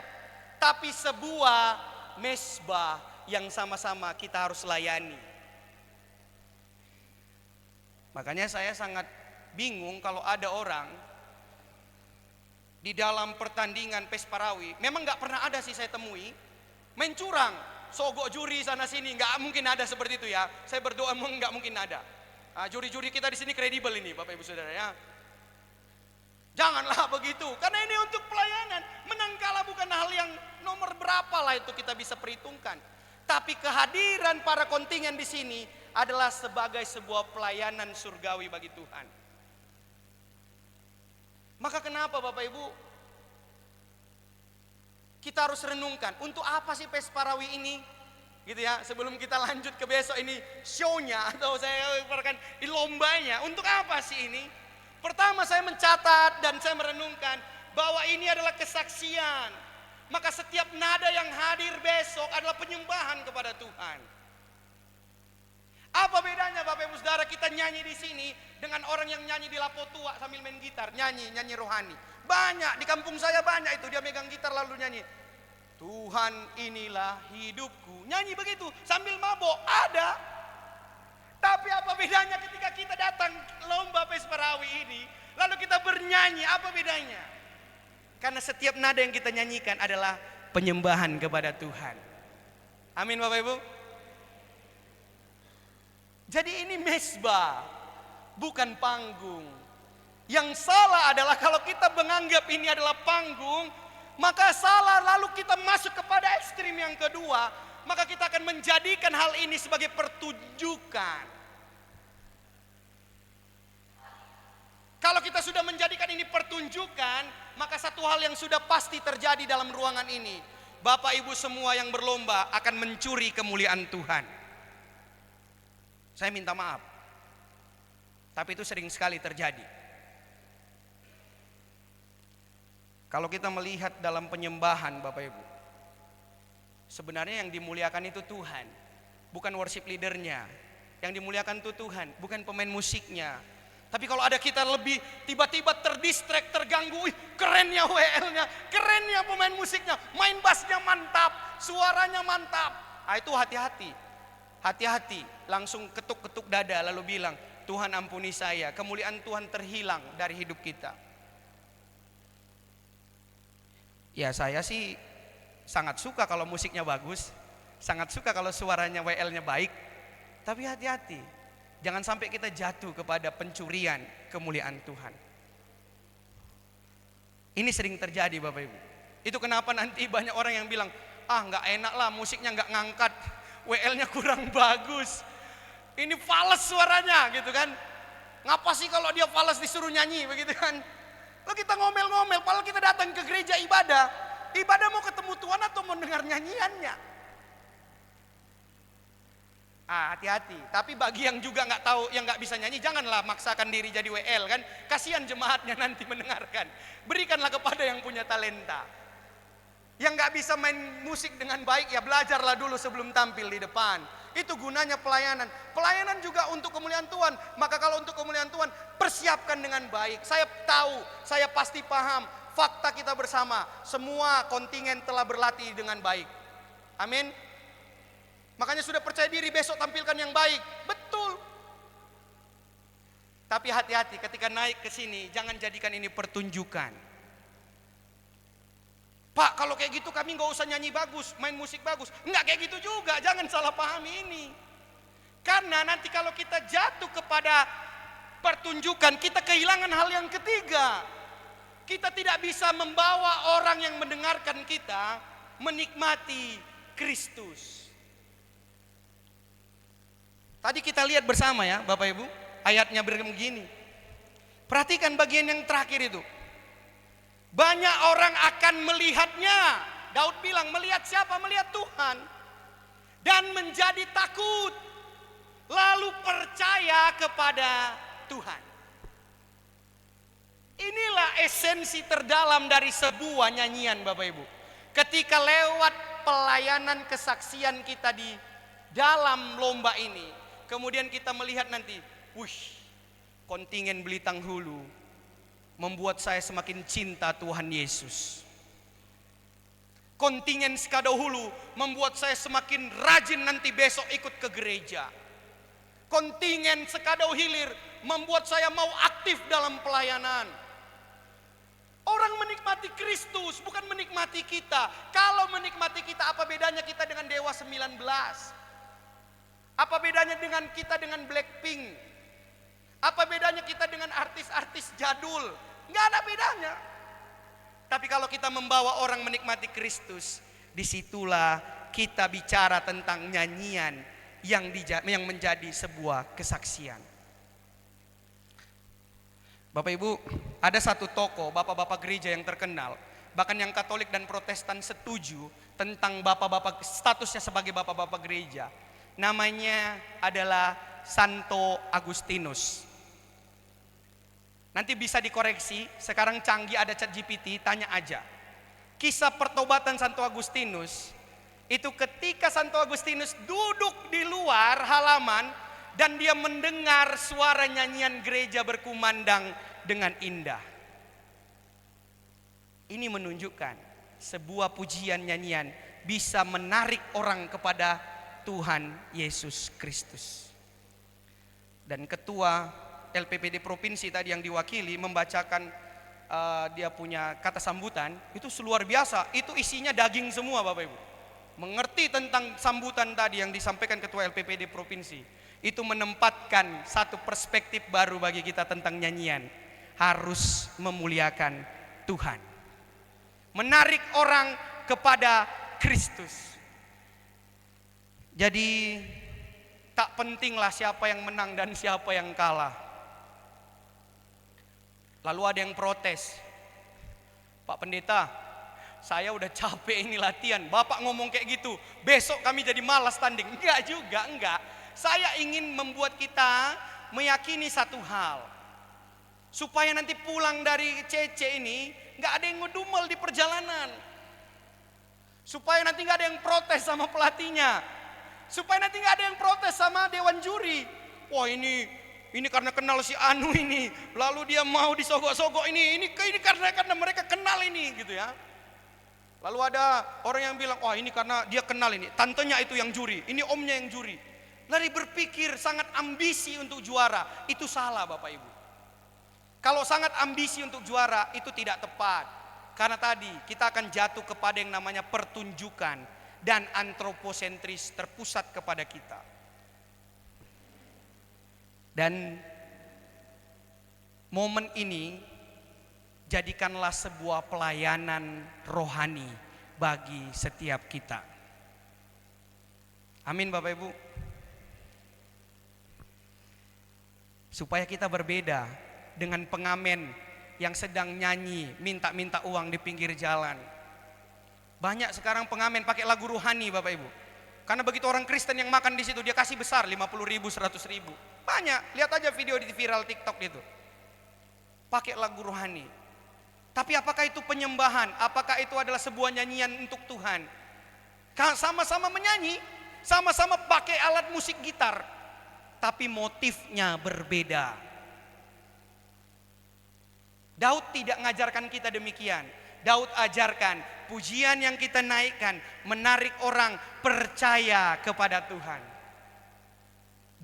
tapi sebuah mesbah yang sama-sama kita harus layani. Makanya saya sangat bingung kalau ada orang di dalam pertandingan Pesparawi, memang nggak pernah ada sih saya temui, main curang, sogok juri sana sini, nggak mungkin ada seperti itu ya. Saya berdoa nggak mungkin ada. Nah, juri-juri kita di sini kredibel ini, Bapak Ibu Saudara ya. Janganlah begitu, karena ini untuk pelayanan. Menang kalah bukan hal yang nomor berapa lah itu kita bisa perhitungkan. Tapi kehadiran para kontingen di sini adalah sebagai sebuah pelayanan surgawi bagi Tuhan. Maka kenapa Bapak Ibu kita harus renungkan, untuk apa sih Pesparawi ini? Gitu ya, sebelum kita lanjut ke besok ini show-nya atau saya katakan lombanya, untuk apa sih ini? Pertama saya mencatat dan saya merenungkan bahwa ini adalah kesaksian. Maka setiap nada yang hadir besok adalah penyembahan kepada Tuhan. Apa bedanya Bapak Ibu Saudara kita nyanyi di sini dengan orang yang nyanyi di lapo tua sambil main gitar, nyanyi rohani. Banyak di kampung saya, banyak itu dia megang gitar lalu nyanyi. Tuhan inilah hidupku. Nyanyi begitu sambil mabok, ada. Tapi apa bedanya ketika kita datang lomba Pesparawi ini, lalu kita bernyanyi, apa bedanya? Karena setiap nada yang kita nyanyikan adalah penyembahan kepada Tuhan. Amin Bapak Ibu. Jadi ini mesbah, bukan panggung. Yang salah adalah kalau kita menganggap ini adalah panggung, maka salah lalu kita masuk kepada ekstrim yang kedua, maka kita akan menjadikan hal ini sebagai pertunjukan. Kalau kita sudah menjadikan ini pertunjukan, maka satu hal yang sudah pasti terjadi dalam ruangan ini. Bapak Ibu semua yang berlomba akan mencuri kemuliaan Tuhan. Saya minta maaf. Tapi itu sering sekali terjadi. Kalau kita melihat dalam penyembahan Bapak Ibu, sebenarnya yang dimuliakan itu Tuhan, bukan worship leadernya. Yang dimuliakan itu Tuhan, bukan pemain musiknya. Tapi kalau ada kita lebih tiba-tiba terdistract, terganggu, kerennya WL-nya, kerennya pemain musiknya, main bassnya mantap, suaranya mantap. Ah, itu hati-hati. Hati-hati, langsung ketuk-ketuk dada lalu bilang, Tuhan ampuni saya, kemuliaan Tuhan terhilang dari hidup kita. Ya saya sih sangat suka kalau musiknya bagus, sangat suka kalau suaranya WL-nya baik. Tapi hati-hati, jangan sampai kita jatuh kepada pencurian kemuliaan Tuhan. Ini sering terjadi Bapak Ibu. Itu kenapa nanti banyak orang yang bilang, ah nggak enak lah musiknya nggak ngangkat, WL-nya kurang bagus, ini fals suaranya gitu kan. Ngapa sih kalau dia fals disuruh nyanyi begitu kan. Lalu kita ngomel-ngomel, padahal kita datang ke gereja ibadah mau ketemu Tuhan atau mendengar nyanyiannya. Ah, hati-hati. Tapi bagi yang juga nggak tahu, yang nggak bisa nyanyi, janganlah maksakan diri jadi WL kan. Kasihan jemaatnya nanti mendengarkan. Berikanlah kepada yang punya talenta. Yang nggak bisa main musik dengan baik, ya belajarlah dulu sebelum tampil di depan. Itu gunanya pelayanan. Pelayanan juga untuk kemuliaan Tuhan. Maka kalau untuk kemuliaan Tuhan, persiapkan dengan baik. Saya tahu, saya pasti paham. Fakta kita bersama, semua kontingen telah berlatih dengan baik. Amin. Makanya sudah percaya diri besok tampilkan yang baik. Betul. Tapi hati-hati ketika naik ke sini, jangan jadikan ini pertunjukan. Pak, kalau kayak gitu kami nggak usah nyanyi bagus, main musik bagus. Enggak kayak gitu juga, jangan salah pahami ini. Karena nanti kalau kita jatuh kepada pertunjukan, kita kehilangan hal yang ketiga. Kita tidak bisa membawa orang yang mendengarkan kita menikmati Kristus. Tadi kita lihat bersama ya Bapak Ibu, ayatnya begini. Perhatikan bagian yang terakhir itu. Banyak orang akan melihatnya. Daud bilang, melihat siapa? Melihat Tuhan. Dan menjadi takut. Lalu percaya kepada Tuhan. Inilah esensi terdalam dari sebuah nyanyian Bapak Ibu. Ketika lewat pelayanan kesaksian kita di dalam lomba ini, kemudian kita melihat nanti, kontingen Belitang Hulu membuat saya semakin cinta Tuhan Yesus. Kontingen Skadau Hulu membuat saya semakin rajin nanti besok ikut ke gereja. Kontingen Skadau Hilir membuat saya mau aktif dalam pelayanan. Orang menikmati Kristus, bukan menikmati kita. Kalau menikmati kita, apa bedanya kita dengan Dewa 19? Apa bedanya dengan kita dengan Blackpink? Apa bedanya kita dengan artis-artis jadul? Nggak ada bedanya. Tapi kalau kita membawa orang menikmati Kristus, disitulah kita bicara tentang nyanyian yang menjadi sebuah kesaksian. Bapak Ibu, ada satu tokoh bapak-bapak gereja yang terkenal, bahkan yang Katolik dan Protestan setuju tentang bapak-bapak statusnya sebagai bapak-bapak gereja. Namanya adalah Santo Agustinus. Nanti bisa dikoreksi, sekarang canggih ada ChatGPT, tanya aja. Kisah pertobatan Santo Agustinus, itu ketika Santo Agustinus duduk di luar halaman dan dia mendengar suara nyanyian gereja berkumandang dengan indah. Ini menunjukkan sebuah pujian nyanyian bisa menarik orang kepada Tuhan Yesus Kristus. Dan ketua LPPD provinsi tadi yang diwakili membacakan dia punya kata sambutan, itu luar biasa. Itu isinya daging semua Bapak Ibu. Mengerti tentang sambutan tadi yang disampaikan ketua LPPD provinsi, itu menempatkan satu perspektif baru bagi kita tentang nyanyian. Harus memuliakan Tuhan, menarik orang kepada Kristus. Jadi tak pentinglah siapa yang menang dan siapa yang kalah. Lalu ada yang protes, Pak Pendeta, saya udah capek ini latihan, Bapak ngomong kayak gitu, besok kami jadi malas tanding. Enggak juga, enggak. Saya ingin membuat kita meyakini satu hal, supaya nanti pulang dari CC ini enggak ada yang ngedumel di perjalanan, supaya nanti enggak ada yang protes sama pelatihnya, supaya nanti enggak ada yang protes sama dewan juri. Wah ini karena kenal si Anu ini, lalu dia mau disogok-sogok ini karena mereka kenal ini gitu ya. Lalu ada orang yang bilang, wah ini karena dia kenal ini, tantenya itu yang juri, ini omnya yang juri. Lari berpikir sangat ambisi untuk juara, itu salah Bapak Ibu. Kalau sangat ambisi untuk juara itu tidak tepat. Karena tadi kita akan jatuh kepada yang namanya pertunjukan dan antroposentris, terpusat kepada kita. Dan momen ini jadikanlah sebuah pelayanan rohani bagi setiap kita. Amin Bapak Ibu. Supaya kita berbeda dengan pengamen yang sedang nyanyi minta-minta uang di pinggir jalan. Banyak sekarang pengamen pakai lagu rohani Bapak Ibu. Karena begitu orang Kristen yang makan di situ dia kasih besar 50.000, 100.000. Banyak, lihat aja video di viral TikTok itu. Pakai lagu rohani. Tapi apakah itu penyembahan? Apakah itu adalah sebuah nyanyian untuk Tuhan? Sama-sama menyanyi, sama-sama pakai alat musik gitar, tapi motifnya berbeda. Daud tidak mengajarkan kita demikian. Daud ajarkan pujian yang kita naikkan menarik orang percaya kepada Tuhan.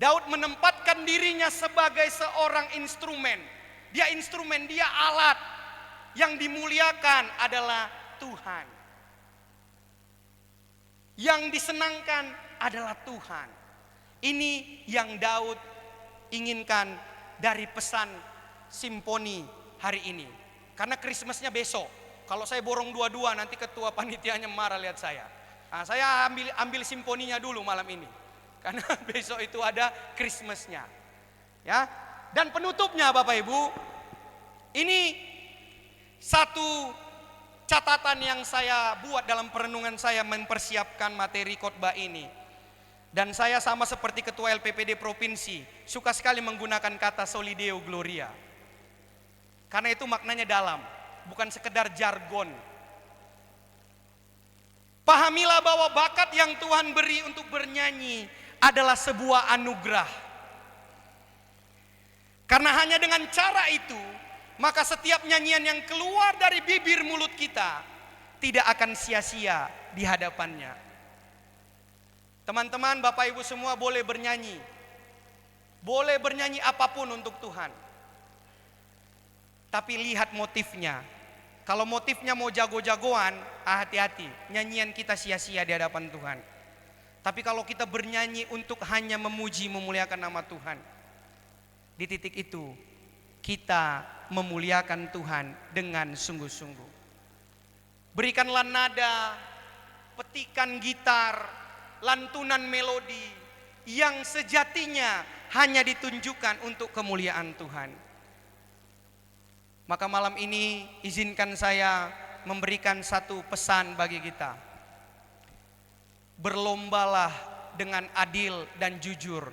Daud menempatkan dirinya sebagai seorang instrumen. Dia instrumen, dia alat. Yang dimuliakan adalah Tuhan. Yang disenangkan adalah Tuhan. Ini yang Daud inginkan dari pesan simponi hari ini. Karena Christmas-nya besok. Kalau saya borong dua-dua nanti ketua panitianya marah lihat saya. Nah, saya ambil simponinya dulu malam ini. Karena besok itu ada Christmas-nya. Ya. Dan penutupnya Bapak Ibu, ini satu catatan yang saya buat dalam perenungan saya mempersiapkan materi khotbah ini. Dan saya sama seperti ketua LPPD provinsi, suka sekali menggunakan kata Soli Deo Gloria. Karena itu maknanya dalam, bukan sekedar jargon. Pahamilah bahwa bakat yang Tuhan beri untuk bernyanyi adalah sebuah anugerah. Karena hanya dengan cara itu, maka setiap nyanyian yang keluar dari bibir mulut kita tidak akan sia-sia di hadapannya. Teman-teman, Bapak Ibu semua boleh bernyanyi. Boleh bernyanyi apapun untuk Tuhan. Tapi lihat motifnya. Kalau motifnya mau jago-jagoan, hati-hati, nyanyian kita sia-sia di hadapan Tuhan. Tapi kalau kita bernyanyi untuk hanya memuji, memuliakan nama Tuhan, di titik itu kita memuliakan Tuhan dengan sungguh-sungguh. Berikanlah nada, petikan gitar, lantunan melodi yang sejatinya hanya ditunjukkan untuk kemuliaan Tuhan. Maka malam ini izinkan saya memberikan satu pesan bagi kita. Berlombalah dengan adil dan jujur.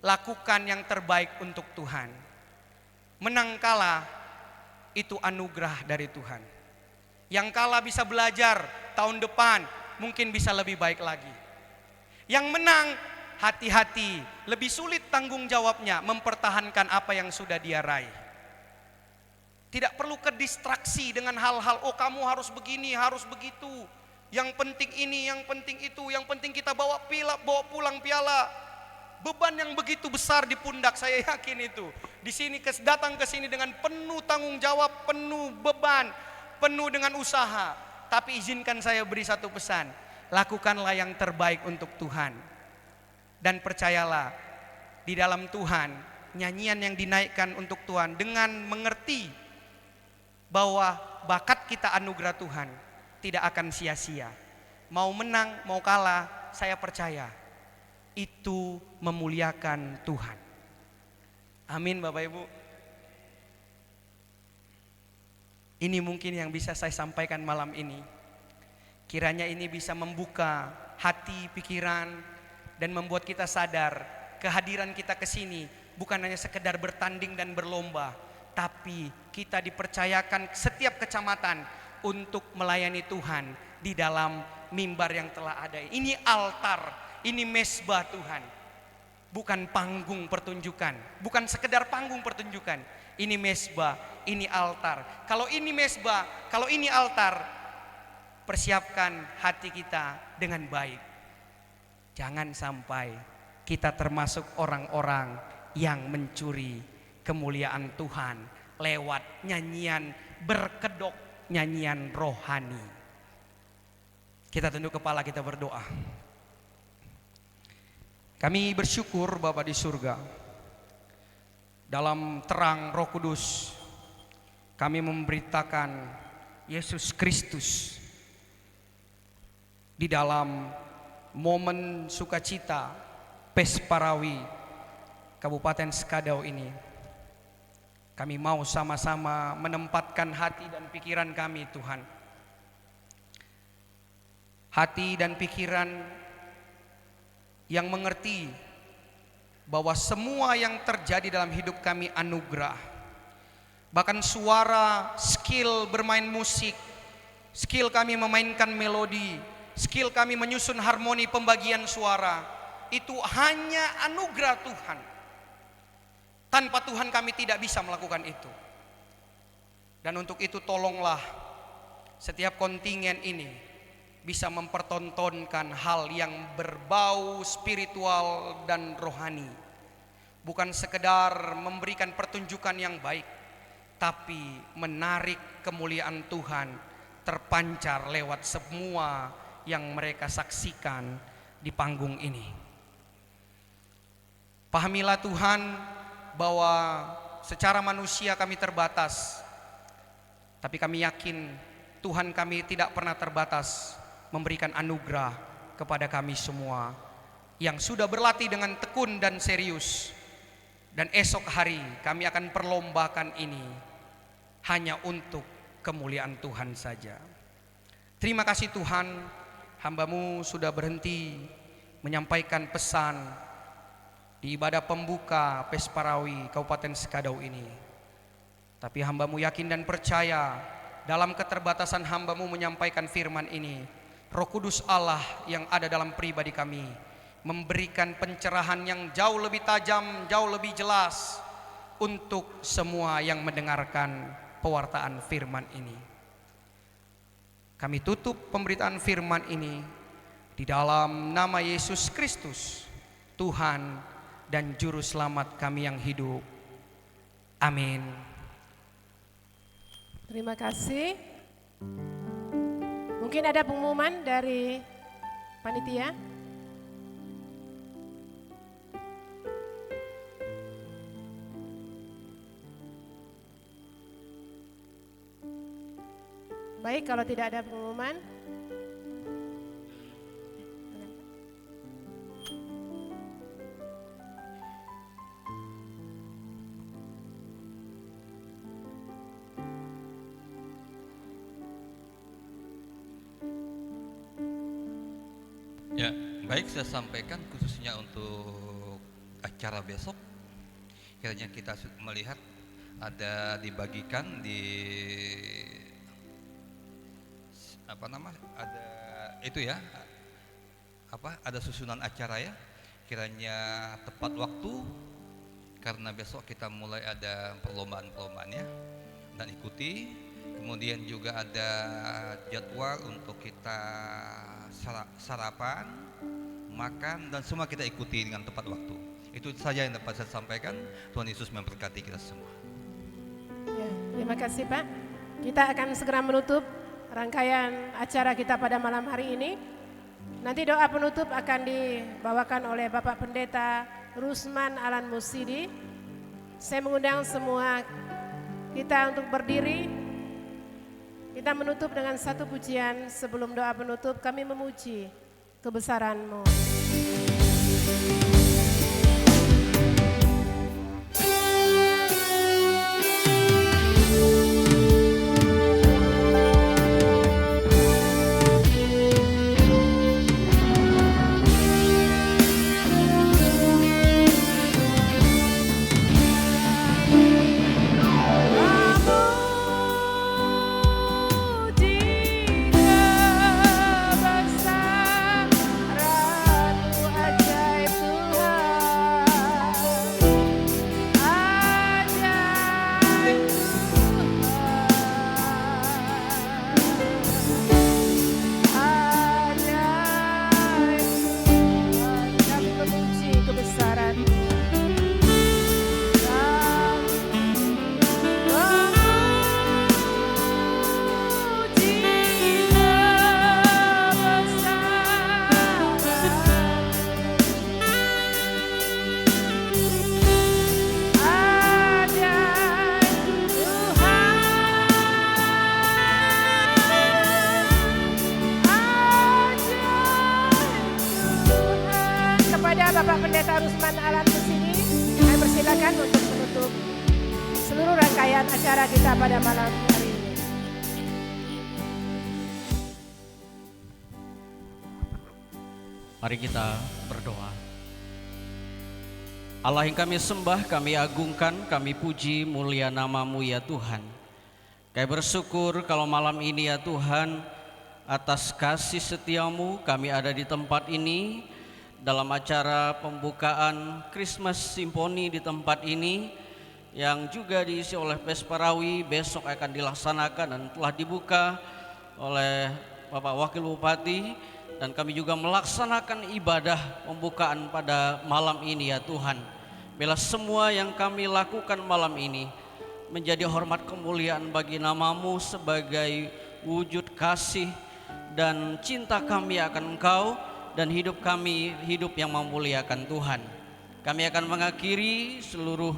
Lakukan yang terbaik untuk Tuhan. Menang kalah itu anugerah dari Tuhan. Yang kalah bisa belajar tahun depan mungkin bisa lebih baik lagi. Yang menang hati-hati, lebih sulit tanggung jawabnya mempertahankan apa yang sudah dia raih. Tidak perlu kedistraksi dengan hal-hal, oh kamu harus begini, harus begitu. Yang penting ini, yang penting itu, yang penting kita bawa pulang piala. Beban yang begitu besar di pundak, saya yakin itu. Di sini datang ke sini dengan penuh tanggung jawab, penuh beban, penuh dengan usaha. Tapi izinkan saya beri satu pesan, lakukanlah yang terbaik untuk Tuhan. Dan percayalah, di dalam Tuhan, nyanyian yang dinaikkan untuk Tuhan dengan mengerti bahwa bakat kita anugerah Tuhan tidak akan sia-sia. Mau menang, mau kalah, saya percaya itu memuliakan Tuhan. Amin Bapak Ibu. Ini mungkin yang bisa saya sampaikan malam ini. Kiranya ini bisa membuka hati, pikiran, dan membuat kita sadar kehadiran kita ke sini bukan hanya sekedar bertanding dan berlomba, tapi kita dipercayakan setiap kecamatan untuk melayani Tuhan di dalam mimbar yang telah ada. Ini altar, ini mesbah Tuhan. Bukan panggung pertunjukan, bukan sekedar panggung pertunjukan. Ini mesbah, ini altar. Kalau ini mesbah, kalau ini altar, persiapkan hati kita dengan baik. Jangan sampai kita termasuk orang-orang yang mencuri kemuliaan Tuhan lewat nyanyian berkedok, nyanyian rohani. Kita tunduk kepala, kita berdoa. Kami bersyukur Bapa di surga, dalam terang Roh Kudus kami memberitakan Yesus Kristus di dalam momen sukacita Pesparawi Kabupaten Skadau ini. Kami mau sama-sama menempatkan hati dan pikiran kami Tuhan. Hati dan pikiran yang mengerti bahwa semua yang terjadi dalam hidup kami anugerah. Bahkan suara, skill bermain musik, skill kami memainkan melodi, skill kami menyusun harmoni pembagian suara, itu hanya anugerah Tuhan. Tanpa Tuhan kami tidak bisa melakukan itu. Dan untuk itu tolonglah setiap kontingen ini bisa mempertontonkan hal yang berbau spiritual dan rohani. Bukan sekedar memberikan pertunjukan yang baik, tapi menarik kemuliaan Tuhan terpancar lewat semua yang mereka saksikan di panggung ini. Pahamilah Tuhan bahwa secara manusia kami terbatas, tapi kami yakin Tuhan kami tidak pernah terbatas memberikan anugerah kepada kami semua yang sudah berlatih dengan tekun dan serius. Dan esok hari kami akan perlombakan ini hanya untuk kemuliaan Tuhan saja. Terima kasih Tuhan, hamba-Mu sudah berhenti menyampaikan pesan di ibadah pembuka Pesparawi Kabupaten Skadau ini. Tapi hamba-Mu yakin dan percaya dalam keterbatasan hamba-Mu menyampaikan firman ini, Roh Kudus Allah yang ada dalam pribadi kami memberikan pencerahan yang jauh lebih tajam, jauh lebih jelas untuk semua yang mendengarkan pewartaan firman ini. Kami tutup pemberitaan firman ini di dalam nama Yesus Kristus, Tuhan dan Juru Selamat kami yang hidup. Amin. Terima kasih. Mungkin ada pengumuman dari panitia. Baik, kalau tidak ada pengumuman, Ya, baik, saya sampaikan khususnya untuk acara besok. Kiranya kita melihat ada dibagikan di ada itu ya, ada susunan acara ya. Kiranya tepat waktu karena besok kita mulai ada perlombaan ya, dan ikuti. Kemudian juga ada jadwal untuk kita sarapan, makan, dan semua kita ikuti dengan tepat waktu. Itu saja yang dapat saya sampaikan. Tuhan Yesus memberkati kita semua. ya, terima kasih Pak. Kita akan segera menutup rangkaian acara kita pada malam hari ini. Nanti doa penutup akan dibawakan oleh Bapak Pendeta Rusman Alan Musidi. Saya mengundang semua kita untuk berdiri. Kita menutup dengan satu pujian. Sebelum doa penutup, kami memuji kebesaran-Mu. Bapak Pendeta Rusman Alan Musidi, saya persilakan untuk menutup seluruh rangkaian acara kita pada malam hari ini. Mari kita berdoa. Allah yang kami sembah, kami agungkan, kami puji mulia nama-Mu ya Tuhan. Kami bersyukur kalau malam ini ya Tuhan, atas kasih setia-Mu kami ada di tempat ini, dalam acara pembukaan Christmas Symphony di tempat ini yang juga diisi oleh Pesparawi besok akan dilaksanakan dan telah dibuka oleh Bapak Wakil Bupati, dan kami juga melaksanakan ibadah pembukaan pada malam ini ya Tuhan. Bila semua yang kami lakukan malam ini menjadi hormat kemuliaan bagi nama-Mu sebagai wujud kasih dan cinta kami akan Engkau, dan hidup kami hidup yang memuliakan Tuhan. Kami akan mengakhiri seluruh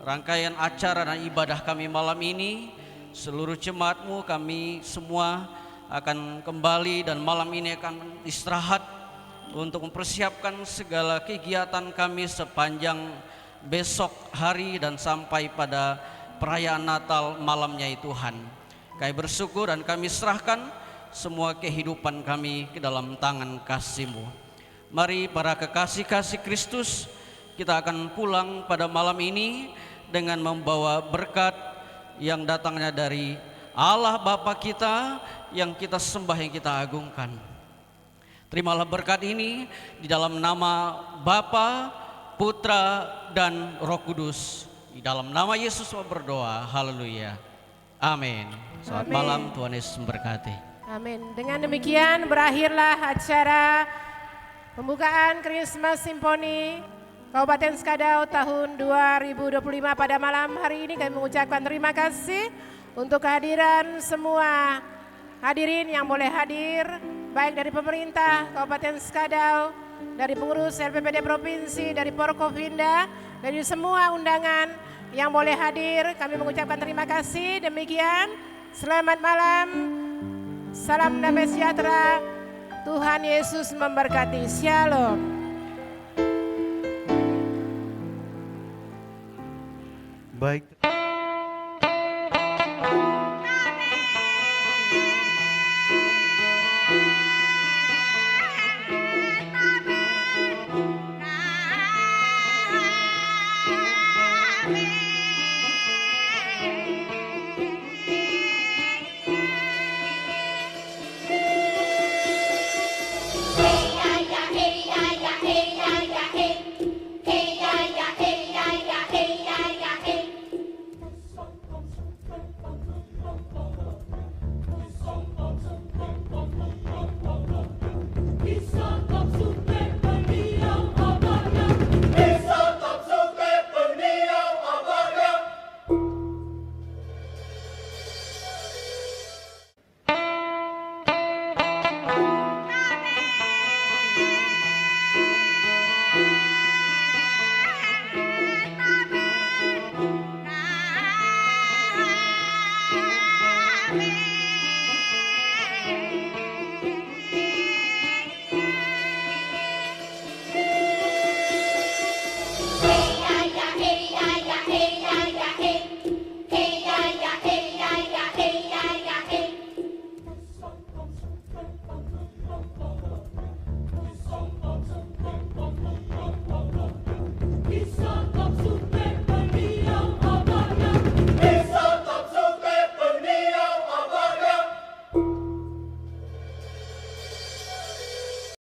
rangkaian acara dan ibadah kami malam ini. Seluruh jemaat-Mu kami semua akan kembali dan malam ini akan istirahat untuk mempersiapkan segala kegiatan kami sepanjang besok hari dan sampai pada perayaan Natal malamnya ya Tuhan. Kami bersyukur dan kami serahkan semua kehidupan kami ke dalam tangan kasih-Mu. Mari para kekasih-kasih Kristus, kita akan pulang pada malam ini dengan membawa berkat yang datangnya dari Allah Bapa kita yang kita sembah, yang kita agungkan. Terimalah berkat ini di dalam nama Bapa, Putra, dan Roh Kudus. Di dalam nama Yesus berdoa. Haleluya. Amin. Selamat Amin. malam, Tuhan Yesus memberkati. Amin. Dengan demikian berakhirlah acara pembukaan Christmas Simponi Kabupaten Skadau tahun 2025. Pada malam hari ini kami mengucapkan terima kasih untuk kehadiran semua hadirin yang boleh hadir, baik dari pemerintah Kabupaten Skadau, dari pengurus LPPD Provinsi, dari Porkovinda, dari semua undangan yang boleh hadir. Kami mengucapkan terima kasih. Demikian, selamat malam, salam damai sejahtera, Tuhan Yesus memberkati. Shalom. Baik.